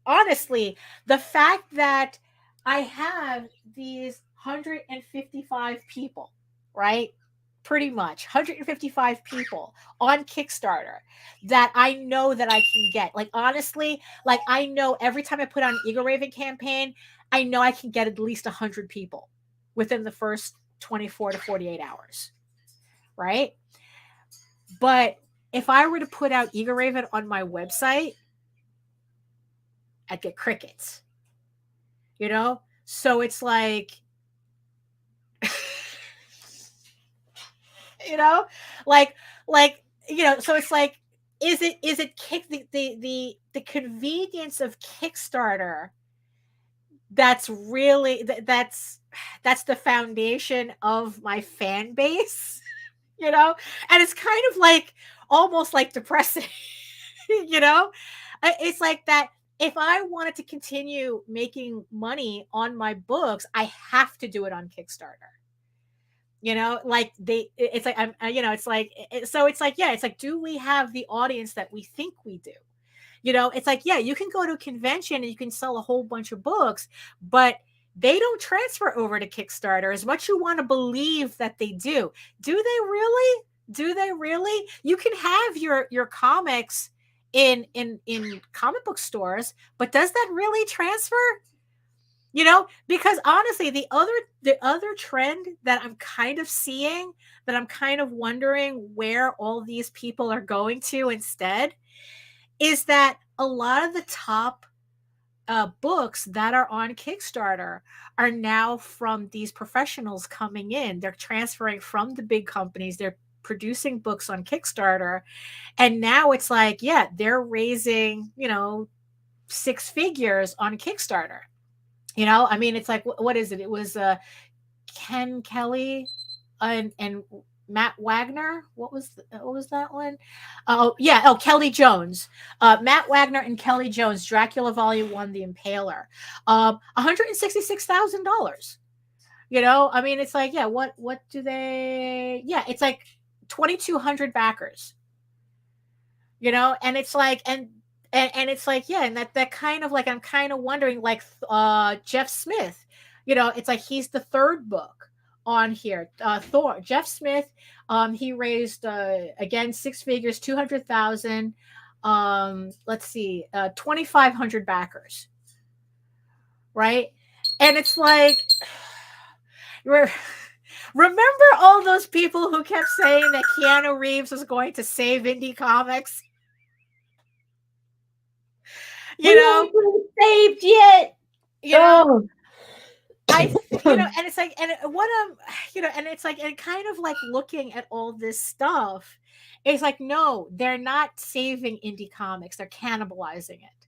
honestly, the fact that I have these 155 people, right? Pretty much 155 people on Kickstarter that I know that I can get. Like, honestly, like, I know every time I put on an Eagle Raven campaign, I know I can get at least 100 people within the first 24 to 48 hours, right? But if I were to put out Eagle Raven on my website, I'd get crickets, you know? So it's like, you know, like, you know, so it's like, is it kick the convenience of Kickstarter that's really that's the foundation of my fan base, you know? And it's kind of like almost like depressing, you know? It's like that. If I wanted to continue making money on my books, I have to do it on Kickstarter. You know, like it's like, you know, it's like, so it's like, yeah, it's like, do we have the audience that we think we do? You know, it's like, yeah, you can go to a convention and you can sell a whole bunch of books, but they don't transfer over to Kickstarter as much. You want to believe that they do. Do they really? Do they really? You can have your comics in comic book stores, but does that really transfer? You know, because honestly, the other trend that I'm kind of seeing, that I'm kind of wondering where all these people are going to instead, is that a lot of the top books that are on Kickstarter are now from these professionals coming in. They're transferring from the big companies. They're producing books on Kickstarter. And now it's like, yeah, they're raising, you know, 6 figures on Kickstarter. You know, I mean, it's like, what is it? It was Ken Kelly and Matt Wagner. What was that one? Oh, yeah. Oh, Kelly Jones. Matt Wagner and Kelly Jones, Dracula Volume 1, The Impaler. $166,000. You know, I mean, it's like, yeah, what do they, yeah, it's like 2,200 backers. You know, and it's like, and it's like, yeah, and that kind of like, I'm kind of wondering, like, Jeff Smith, you know, it's like, he's the third book on here. Thor, Jeff Smith, he raised again 6 figures, 200,000. Let's see, 2,500 backers, right? And it's like, remember all those people who kept saying that Keanu Reeves was going to save indie comics? You know, saved yet. You know, you know, and it's like, and what you know, and it's like, and kind of like looking at all this stuff, it's like, no, they're not saving indie comics, they're cannibalizing it.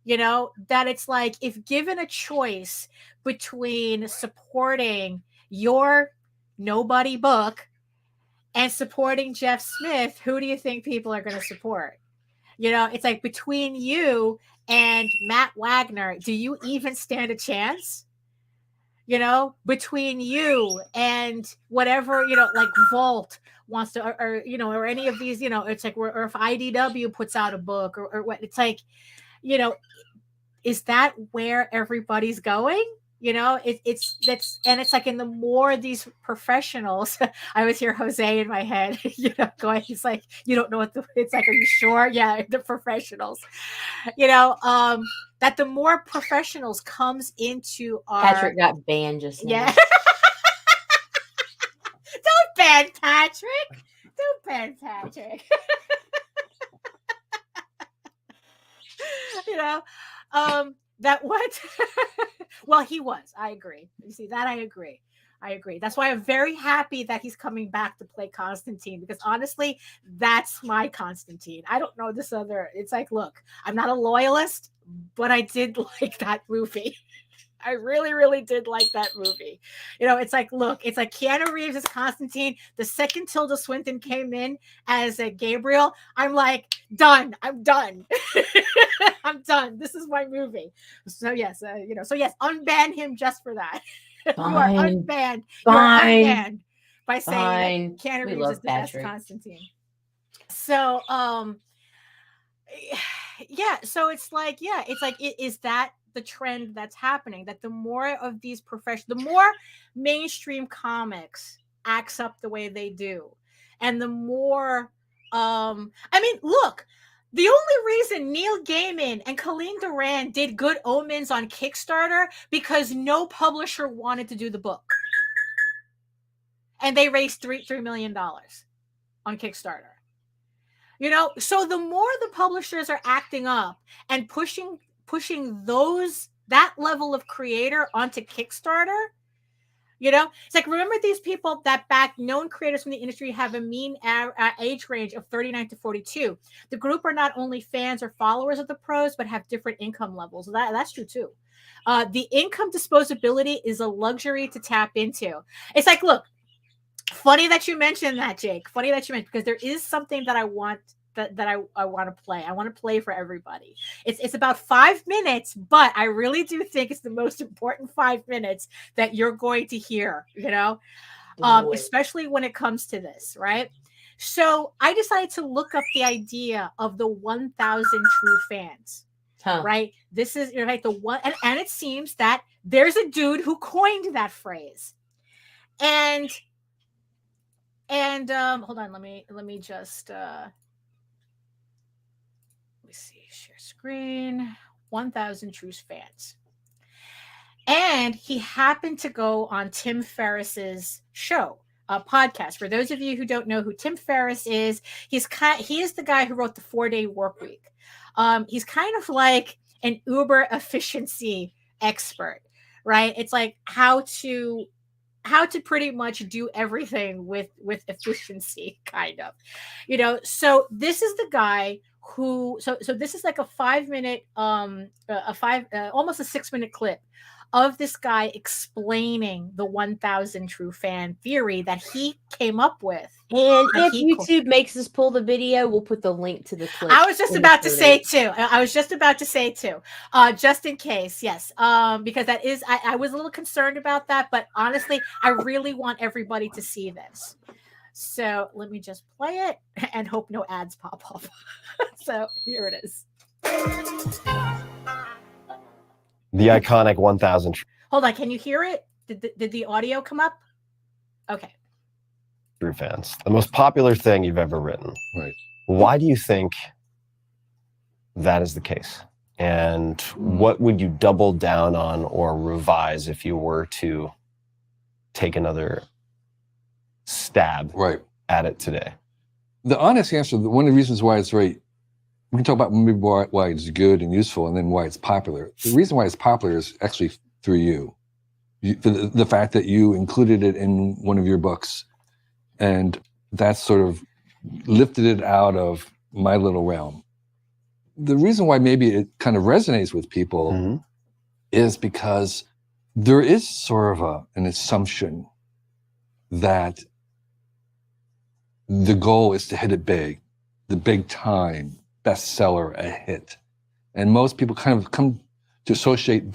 You know, that it's like, if given a choice between supporting your nobody book and supporting Jeff Smith, who do you think people are going to support? You know, it's like between you and Matt Wagner, do you even stand a chance? You know, between you and whatever, you know, like Vault wants to, or you know, or any of these, you know, it's like, or if IDW puts out a book or what, it's like, you know, is that where everybody's going? You know, it's that's, and it's like, in the more these professionals, I always hear Jose in my head, you know, going, he's like, you don't know what it's like, are you sure? Yeah, the professionals, you know, that the more professionals comes into our Patrick got banned just now. yeah. Don't ban Patrick. Don't ban Patrick. You know, that what? Well, he was. I agree. You see that? I agree. That's why I'm very happy that he's coming back to play Constantine, because honestly, that's my Constantine. I don't know this other. It's like, look, I'm not a loyalist, but I did like that movie. I really, really did like that movie. You know, it's like, look, it's like Keanu Reeves as Constantine. The second Tilda Swinton came in as a Gabriel, I'm like, done. I'm done. I'm done. This is my movie. So yes, you know, so yes, unban him just for that. You are unbanned. You are unbanned by saying that Keanu Reeves is the best Constantine. So, yeah. So it's like, yeah, it's like, is that the trend that's happening? That the more of these the more mainstream comics acts up the way they do, and the more, I mean, look. The only reason Neil Gaiman and Colleen Doran did Good Omens on Kickstarter because no publisher wanted to do the book. And they raised $3 million on Kickstarter. You know, so the more the publishers are acting up and pushing that level of creator onto Kickstarter, you know, it's like, remember these people that back known creators from the industry have a mean age range of 39 to 42. The group are not only fans or followers of the pros, but have different income levels. That's true too. The income disposability is a luxury to tap into. It's like, look, funny that you mentioned that, Jake. Funny that you mentioned, because there is something that I want that I want to play. I want to play for everybody. It's about 5 minutes, but I really do think it's the most important 5 minutes that you're going to hear, you know, especially when it comes to this, right? So I decided to look up the idea of the 1,000 true fans, right? This is, right, the one, and it seems that there's a dude who coined that phrase. And hold on, let me just let me see, share screen, 1,000 true fans. And he happened to go on Tim Ferriss's show, podcast. For those of you who don't know who Tim Ferriss is, he is the guy who wrote the 4-Day Workweek. He's kind of like an Uber efficiency expert, right? It's like how to pretty much do everything with efficiency, kind of, you know. So this is the guy who, so this is like a 5 minute, almost a 6 minute clip of this guy explaining the 1,000 true fan theory that he came up with. And if YouTube makes us pull the video, we'll put the link to the clip. I was just about to say too. Just in case, yes. Because that is, I was a little concerned about that, but honestly, I really want everybody to see this. So let me just play it and hope no ads pop up. So here it is. The iconic 1,000. Hold on, can you hear it? Did the audio come up? Okay. True fans. The most popular thing you've ever written. Right. Why do you think that is the case? And what would you double down on or revise if you were to take another stab at it today? The honest answer, one of the reasons why it's right, we can talk about maybe why it's good and useful and then why it's popular. The reason why it's popular is actually through you. The fact that you included it in one of your books, and that's sort of lifted it out of my little realm. The reason why maybe it kind of resonates with people is because there is sort of an assumption that the goal is to hit it big, the big time, bestseller, a hit. And most people kind of come to associate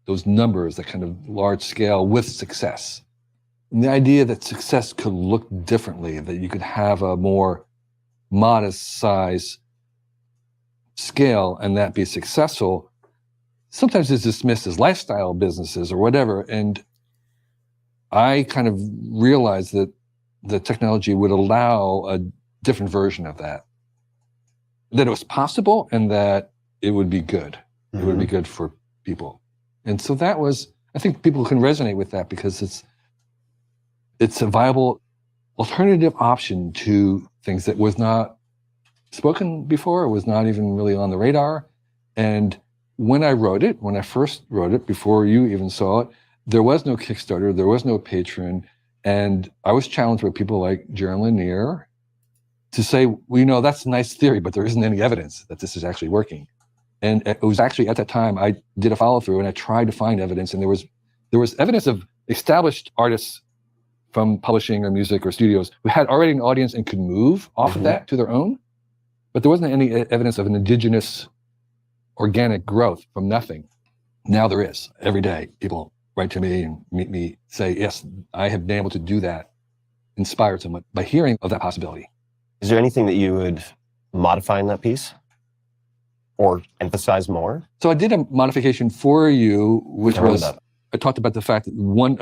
those numbers, that kind of large scale, with success. And the idea that success could look differently, that you could have a more modest size scale and that be successful, sometimes is dismissed as lifestyle businesses or whatever. And I kind of realized that the technology would allow a different version of that it was possible and that it would be good. Mm-hmm. It would be good for people. And so that was, I think people can resonate with that because it's a viable alternative option to things that was not spoken before, was not even really on the radar. And when I first wrote it, before you even saw it, there was no Kickstarter, there was no Patreon, and I was challenged by people like Jaron Lanier to say, well, that's a nice theory, but there isn't any evidence that this is actually working. And it was actually at that time I did a follow through and I tried to find evidence, and there was evidence of established artists from publishing or music or studios who had already an audience and could move off of that to their own, but there wasn't any evidence of an indigenous organic growth from nothing. Now there is. Every day people write to me and meet me, say, yes, I have been able to do that, inspired someone by hearing of that possibility. Is there anything that you would modify in that piece or emphasize more? So I did a modification for you, which was, I talked about the fact that one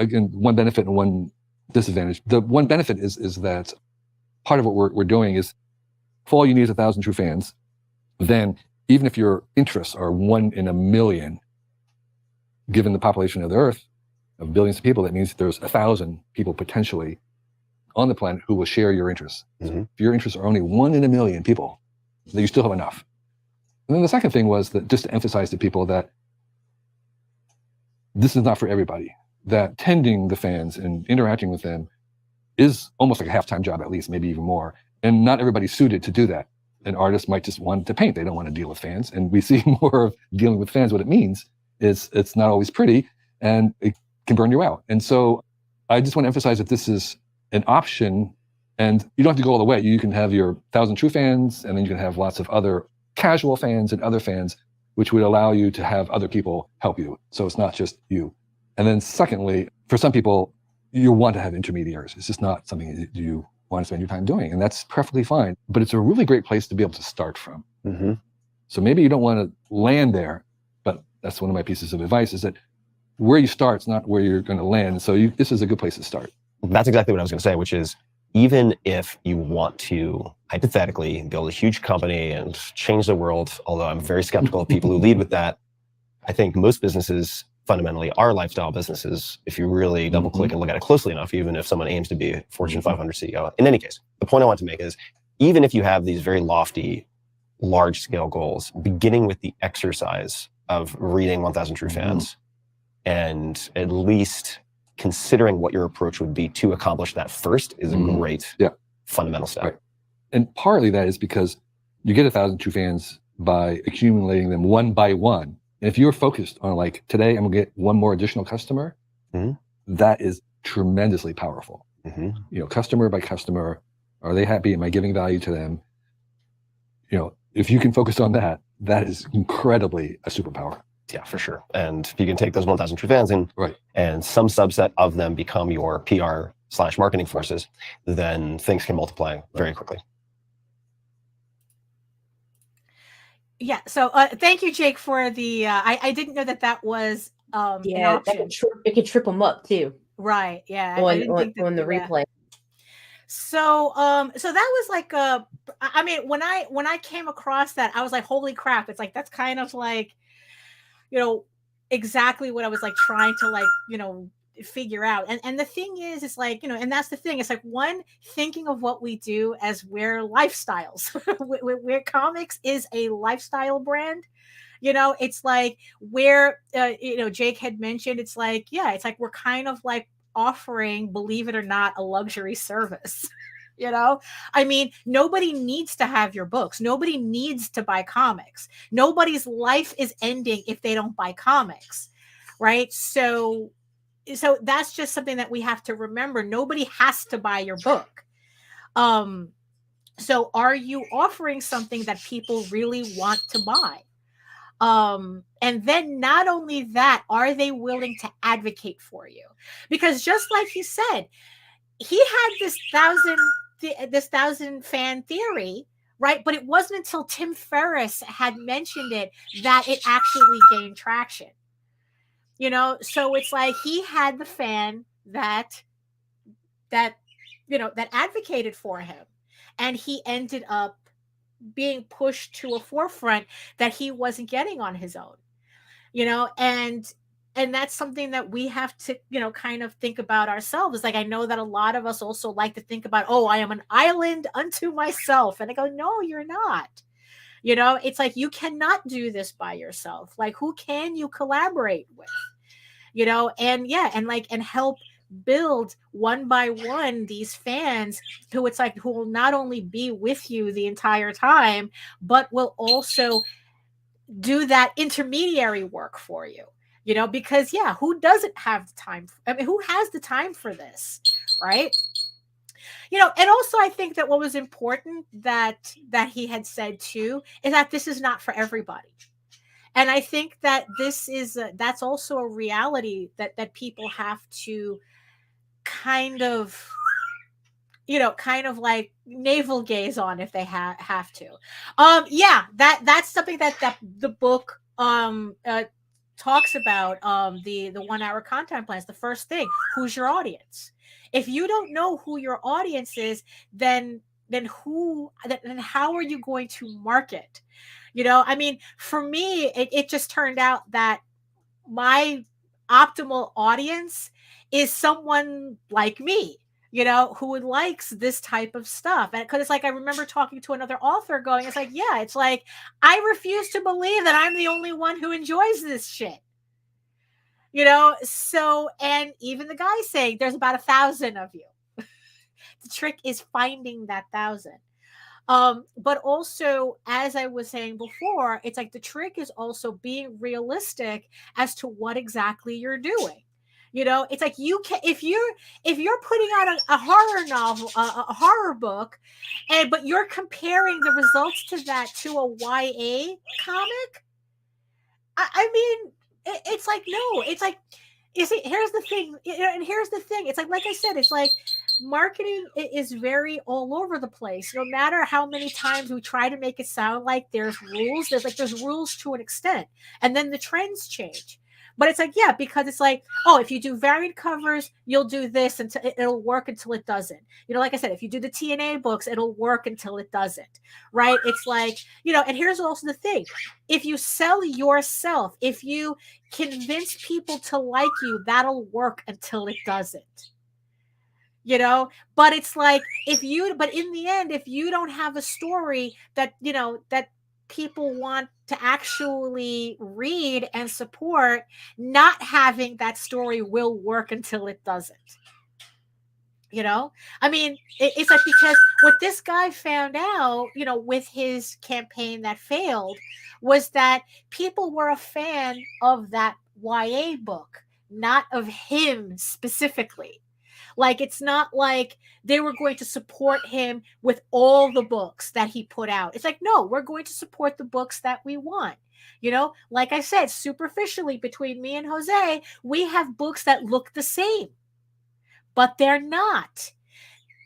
benefit and one disadvantage. The one benefit is that part of what we're doing is, if all you need is 1,000 true fans, then even if your interests are 1 in a million, given the population of the Earth of billions of people, that means there's 1,000 people potentially on the planet who will share your interests. Mm-hmm. So if your interests are only 1 in a million people, then you still have enough. And then the second thing was that just to emphasize to people that this is not for everybody, that tending the fans and interacting with them is almost like a half-time job, at least, maybe even more. And not everybody's suited to do that. An artist might just want to paint. They don't want to deal with fans. And we see more of dealing with fans. What it means is it's not always pretty and it can burn you out. And so I just want to emphasize that this is an option, and you don't have to go all the way. You can have your 1,000 true fans, and then you can have lots of other casual fans and other fans, which would allow you to have other people help you. So it's not just you. And then secondly, for some people, you want to have intermediaries. It's just not something that you want to spend your time doing, and that's perfectly fine. But it's a really great place to be able to start from. Mm-hmm. So maybe you don't want to land there, but that's one of my pieces of advice, is that where you start is not where you're going to land. So this is a good place to start. That's exactly what I was going to say, which is, even if you want to hypothetically build a huge company and change the world, although I'm very skeptical of people who lead with that, I think most businesses fundamentally are lifestyle businesses if you really double click and look at it closely enough, even if someone aims to be a Fortune 500 CEO. In any case, the point I want to make is, even if you have these very lofty, large scale goals, beginning with the exercise of reading 1,000 True Fans and at least considering what your approach would be to accomplish that first is a great fundamental step. Right. And partly that is because you get 1,000 true fans by accumulating them one by one. And if you're focused on, like, today I'm gonna get one more additional customer, that is tremendously powerful. Customer by customer, are they happy? Am I giving value to them? If you can focus on that, that is incredibly a superpower. Yeah, for sure. And if you can take those 1,000 true fans and some subset of them become your PR/marketing forces, then things can multiply very quickly. Yeah. So thank you, Jake, for the, I didn't know that was an option. It could trip them up too. Right. Yeah. On the replay. So so that was like I mean, when I came across that, I was like, holy crap. It's like, that's kind of like, exactly what I was like trying to figure out. And the thing is, it's like, and that's the thing. It's like, one, thinking of what we do as we're lifestyles, where comics is a lifestyle brand. It's like where, Jake had mentioned, it's like, it's like, we're kind of like offering, believe it or not, a luxury service. I mean, nobody needs to have your books. Nobody needs to buy comics. Nobody's life is ending if they don't buy comics, right? So that's just something that we have to remember. Nobody has to buy your book. So are you offering something that people really want to buy? And then not only that, are they willing to advocate for you? Because just like he said, he had this thousand fan theory, right? But it wasn't until Tim Ferriss had mentioned it that it actually gained traction. You know, so it's like he had the fan that that advocated for him, and he ended up being pushed to a forefront that he wasn't getting on his own. You know, and that's something that we have to, kind of think about ourselves. Like, I know that a lot of us also like to think about, oh, I am an island unto myself. And I go, no, you're not. You know, it's like, you cannot do this by yourself. Like, who can you collaborate with? You know, and yeah, and help build one by one these fans who it's like, who will not only be with you the entire time, but will also do that intermediary work for you. You know, because yeah, who doesn't have the time? I mean, who has the time for this, right? You know, and also I think that what was important that he had said too is that this is not for everybody. And I think that this is that's also a reality that people have to kind of, kind of like navel gaze on if they have to. Yeah, that's something that the book talks about, the 1 hour content plans. The first thing, who's your audience? If you don't know who your audience is, then how are you going to market? You know, I mean, for me, it just turned out that my optimal audience is someone like me, who likes this type of stuff. And because it's like, I remember talking to another author going, it's like, yeah, it's like, I refuse to believe that I'm the only one who enjoys this shit. So, and even the guy saying there's about 1,000 of you. The trick is finding that 1,000. But also, as I was saying before, it's like the trick is also being realistic as to what exactly you're doing. It's like, you can, if you're putting out a horror novel, a horror book, but you're comparing the results to that to a YA comic, I mean, it's like, no, it's like, you see, here's the thing, and here's the thing. It's like I said, it's like, marketing is very all over the place. No matter how many times we try to make it sound like there's rules, there's rules to an extent, and then the trends change. But it's like, yeah, because it's like, oh, if you do variant covers, you'll do this until it'll work until it doesn't. Like I said, if you do the TNA books, it'll work until it doesn't, right? It's like, and here's also the thing. If you sell yourself, if you convince people to like you, that'll work until it doesn't. But it's like, but in the end, if you don't have a story that, that people want to actually read and support, not having that story will work until it doesn't. I mean, it's like, because what this guy found out, with his campaign that failed, was that people were a fan of that YA book, not of him specifically. Like, it's not like they were going to support him with all the books that he put out. It's like, no, we're going to support the books that we want. Like I said, superficially, between me and Jose, we have books that look the same, but they're not.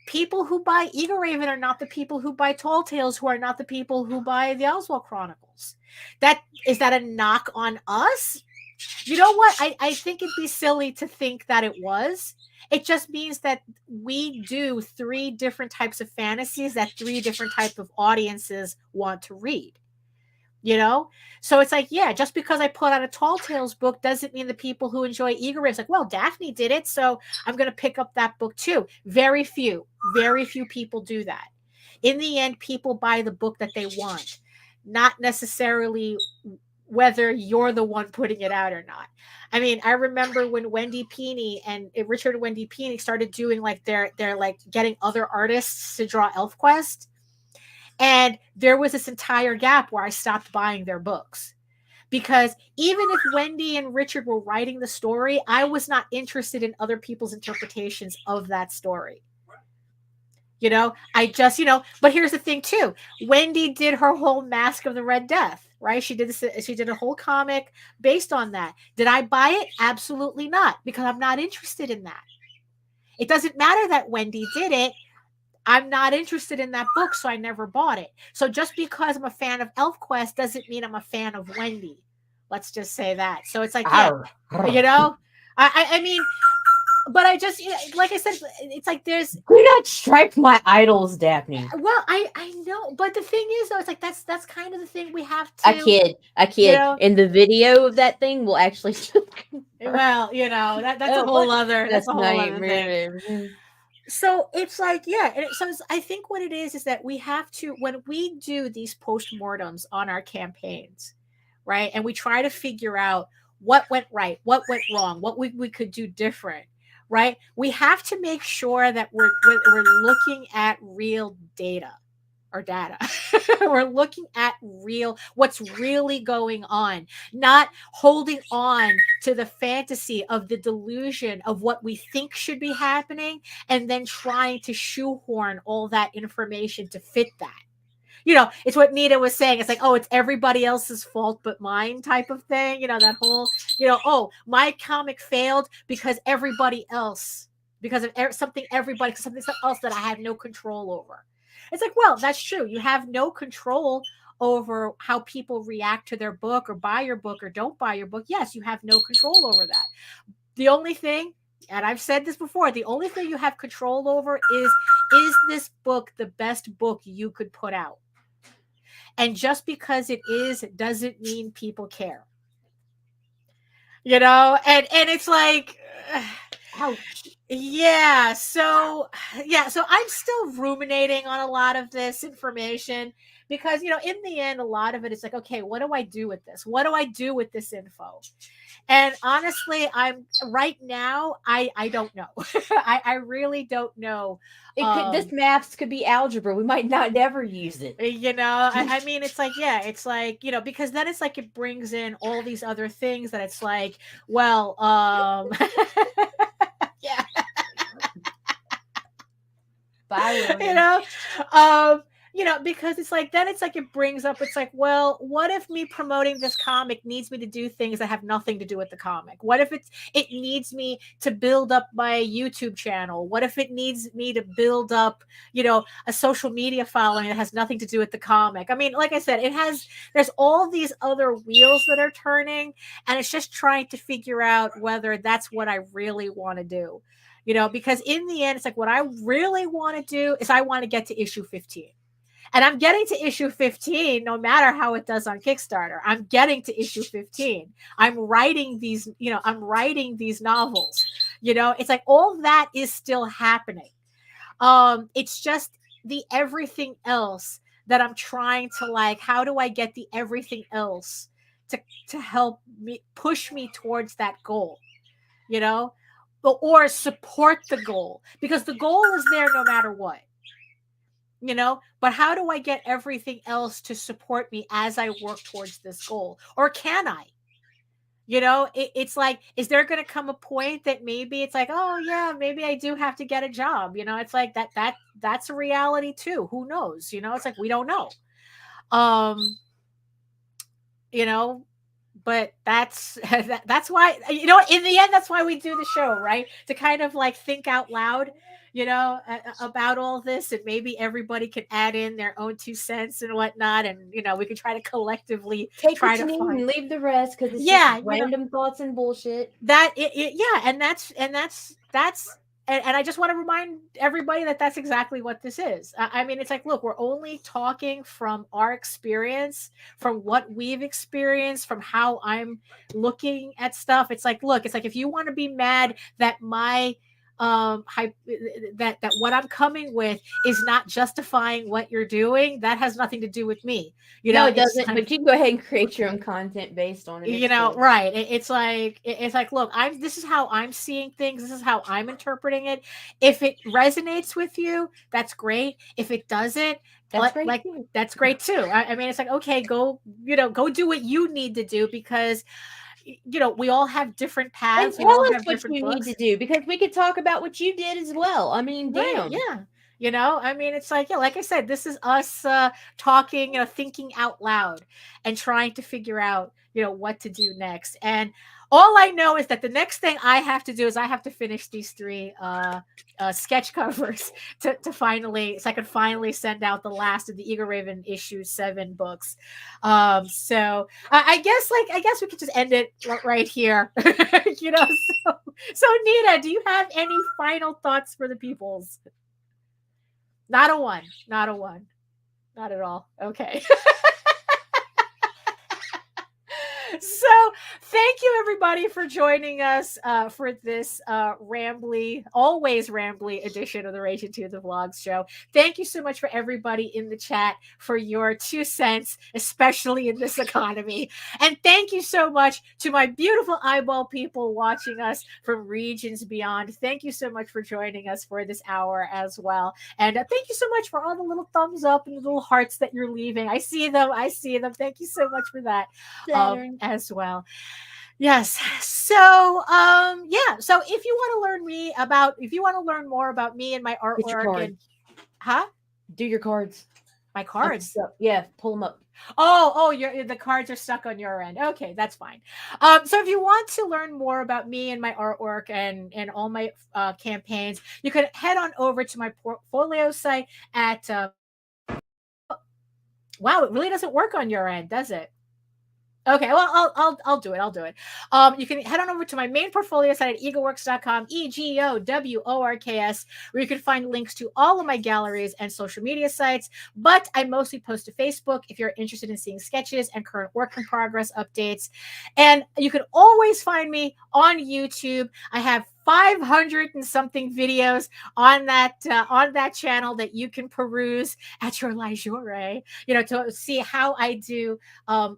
People who buy Eagle Raven are not the people who buy Tall Tales, who are not the people who buy the Oswald Chronicles. Is that a knock on us? You know what? I think it'd be silly to think that it was. It just means that we do 3 different types of fantasies that 3 different types of audiences want to read. So it's like, yeah, just because I put out a Tall Tales book doesn't mean the people who enjoy Eagle Raven, it's like, well, Daphne did it, so I'm going to pick up that book too. Very few people do that. In the end, people buy the book that they want, not necessarily whether you're the one putting it out or not. I mean, I remember when Wendy Peeney and Richard and Wendy Peeney started doing like they're like getting other artists to draw ElfQuest. And there was this entire gap where I stopped buying their books, because even if Wendy and Richard were writing the story, I was not interested in other people's interpretations of that story. You know, I just, but here's the thing too. Wendy did her whole Mask of the Red Death, right? She did this, she did a whole comic based on that. Did I buy it? Absolutely not, because I'm not interested in that. It doesn't matter that Wendy did it. I'm not interested in that book, so I never bought it. So just because I'm a fan of ElfQuest doesn't mean I'm a fan of Wendy. Let's just say that. So it's like, yeah, I mean, but I just, like I said, it's like there's. Do not strike my idols, Daphne. Well, I know, but the thing is, though, it's like that's kind of the thing we have to. A kid, and the video of that thing will actually. Well, that's a whole other. That's a whole other thing. So it's like, yeah. And so I think what it is that we have to, when we do these postmortems on our campaigns, right, and we try to figure out what went right, what went wrong, what we could do different. Right, we have to make sure that we're looking at real data. We're looking at what's really going on, not holding on to the fantasy of the delusion of what we think should be happening, and then trying to shoehorn all that information to fit that. It's what Nita was saying. It's like, oh, it's everybody else's fault but mine type of thing. That whole, oh, my comic failed because everybody else, because of something else that I had no control over. It's like, well, that's true. You have no control over how people react to their book or buy your book or don't buy your book. Yes, you have no control over that. The only thing, and I've said this before, the only thing you have control over is this book the best book you could put out? And just because it is doesn't mean people care. And it's like, ouch. Yeah. So I'm still ruminating on a lot of this information because, in the end, a lot of it is like, okay, what do I do with this? What do I do with this info? And honestly, right now, I don't know. I really don't know. This maths could be algebra. We might not never use it. I mean, it's like, yeah, it's like, because then it's like it brings in all these other things that it's like, well, yeah. Bye, because it's like, then it's like it brings up, it's like, well, what if me promoting this comic needs me to do things that have nothing to do with the comic? What if it needs me to build up my YouTube channel? What if it needs me to build up, a social media following that has nothing to do with the comic? I mean, like I said, there's all these other wheels that are turning, and it's just trying to figure out whether that's what I really want to do. Because in the end, it's like what I really want to do is I want to get to issue 15. And I'm getting to issue 15 no matter how it does on Kickstarter. I'm getting to issue 15. I'm writing these novels. It's like all that is still happening. It's just the everything else that I'm trying to, like, how do I get the everything else to help me push me towards that goal, or support the goal, because the goal is there no matter what. But how do I get everything else to support me as I work towards this goal? Or can I? It's like, is there going to come a point that maybe it's like, oh yeah, maybe I do have to get a job. It's like that's a reality too. Who knows? It's like, we don't know. But that's why, in the end, that's why we do the show, right? To kind of like think out loud, about all this, and maybe everybody can add in their own 2 cents and whatnot, and we can try to collectively try to find and leave the rest, because it's just random thoughts and bullshit. And I just want to remind everybody that that's exactly what this is. I mean, it's like, look, we're only talking from our experience, from what we've experienced, from how I'm looking at stuff. It's like, look, it's like, if you want to be mad that my that what I'm coming with is not justifying what you're doing, that has nothing to do with me. No, it doesn't. But you can go ahead and create your own content based on it. Right? It's like, look, this is how I'm seeing things. This is how I'm interpreting it. If it resonates with you, that's great. If it doesn't, that's great too. I mean, it's like, okay, go do what you need to do, because we all have different paths. And tell us what you need to do, because we could talk about what you did as well. I mean, damn. Right, You know, I mean, it's like, yeah, like I said, this is us talking, you know, thinking out loud and trying to figure out, you know, what to do next. And all I know is that the next thing I have to do is I have to finish these 3 sketch covers to finally, so I could finally send out the last of the Eagle Raven issue 7 books. So I guess we could just end it right here. You know, so Nita, do you have any final thoughts for the peoples? Not a one. Not at all. Okay. So thank you everybody for joining us for this always rambly edition of the Ragin to the Vlogs show. Thank you so much for everybody in the chat for your 2 cents, especially in this economy. And thank you so much to my beautiful eyeball people watching us from regions beyond. Thank you so much for joining us for this hour as well. And thank you so much for all the little thumbs up and the little hearts that you're leaving. I see them. Thank you so much for that. As well. Yes. So yeah. So if you want to learn more about me and my artwork and do your cards. My cards. Yeah, pull them up. Oh, the cards are stuck on your end. Okay, that's fine. So if you want to learn more about me and my artwork and all my campaigns, you can head on over to my portfolio site at wow, it really doesn't work on your end, does it? Okay, well, I'll do it. You can head on over to my main portfolio site at egoworks.com, EGOWORKS, where you can find links to all of my galleries and social media sites. But I mostly post to Facebook if you're interested in seeing sketches and current work in progress updates. And you can always find me on YouTube. I have 500 and something videos on that channel that you can peruse at your leisure, you know, to see how I do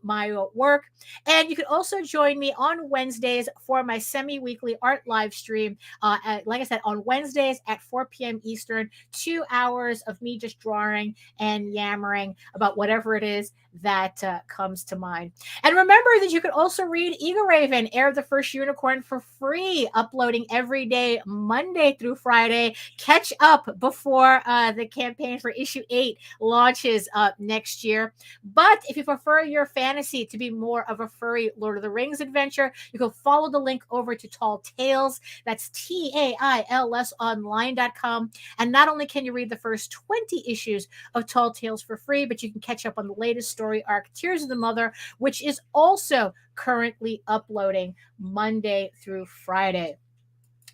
my work. And you can also join me on Wednesdays for my semi-weekly art live stream. Like I said, on Wednesdays at 4 p.m. Eastern, 2 hours of me just drawing and yammering about whatever it is that comes to mind. And remember that you can also read Eagle Raven, Heir of the First Unicorn, for free, uploading every day, Monday through Friday. Catch up before the campaign for issue 8 launches next year. But if you prefer your fantasy to be more of a furry Lord of the Rings adventure, you can follow the link over to Tall Tales. That's TAILS online.com. And not only can you read the first 20 issues of Tall Tales for free, but you can catch up on the latest story arc, Tears of the Mother, which is also currently uploading Monday through Friday.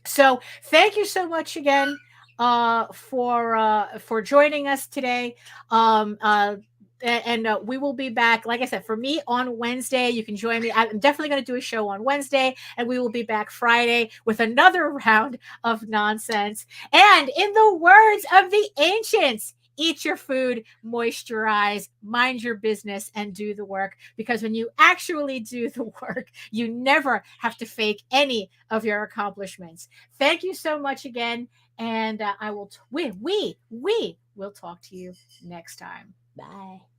So thank you so much again for joining us today. And we will be back, like I said, for me on Wednesday. You can join me. I'm definitely going to do a show on Wednesday, and we will be back Friday with another round of nonsense. And in the words of the ancients, eat your food, moisturize, mind your business, and do the work. Because when you actually do the work, you never have to fake any of your accomplishments. Thank you so much again. And we will talk to you next time. Bye.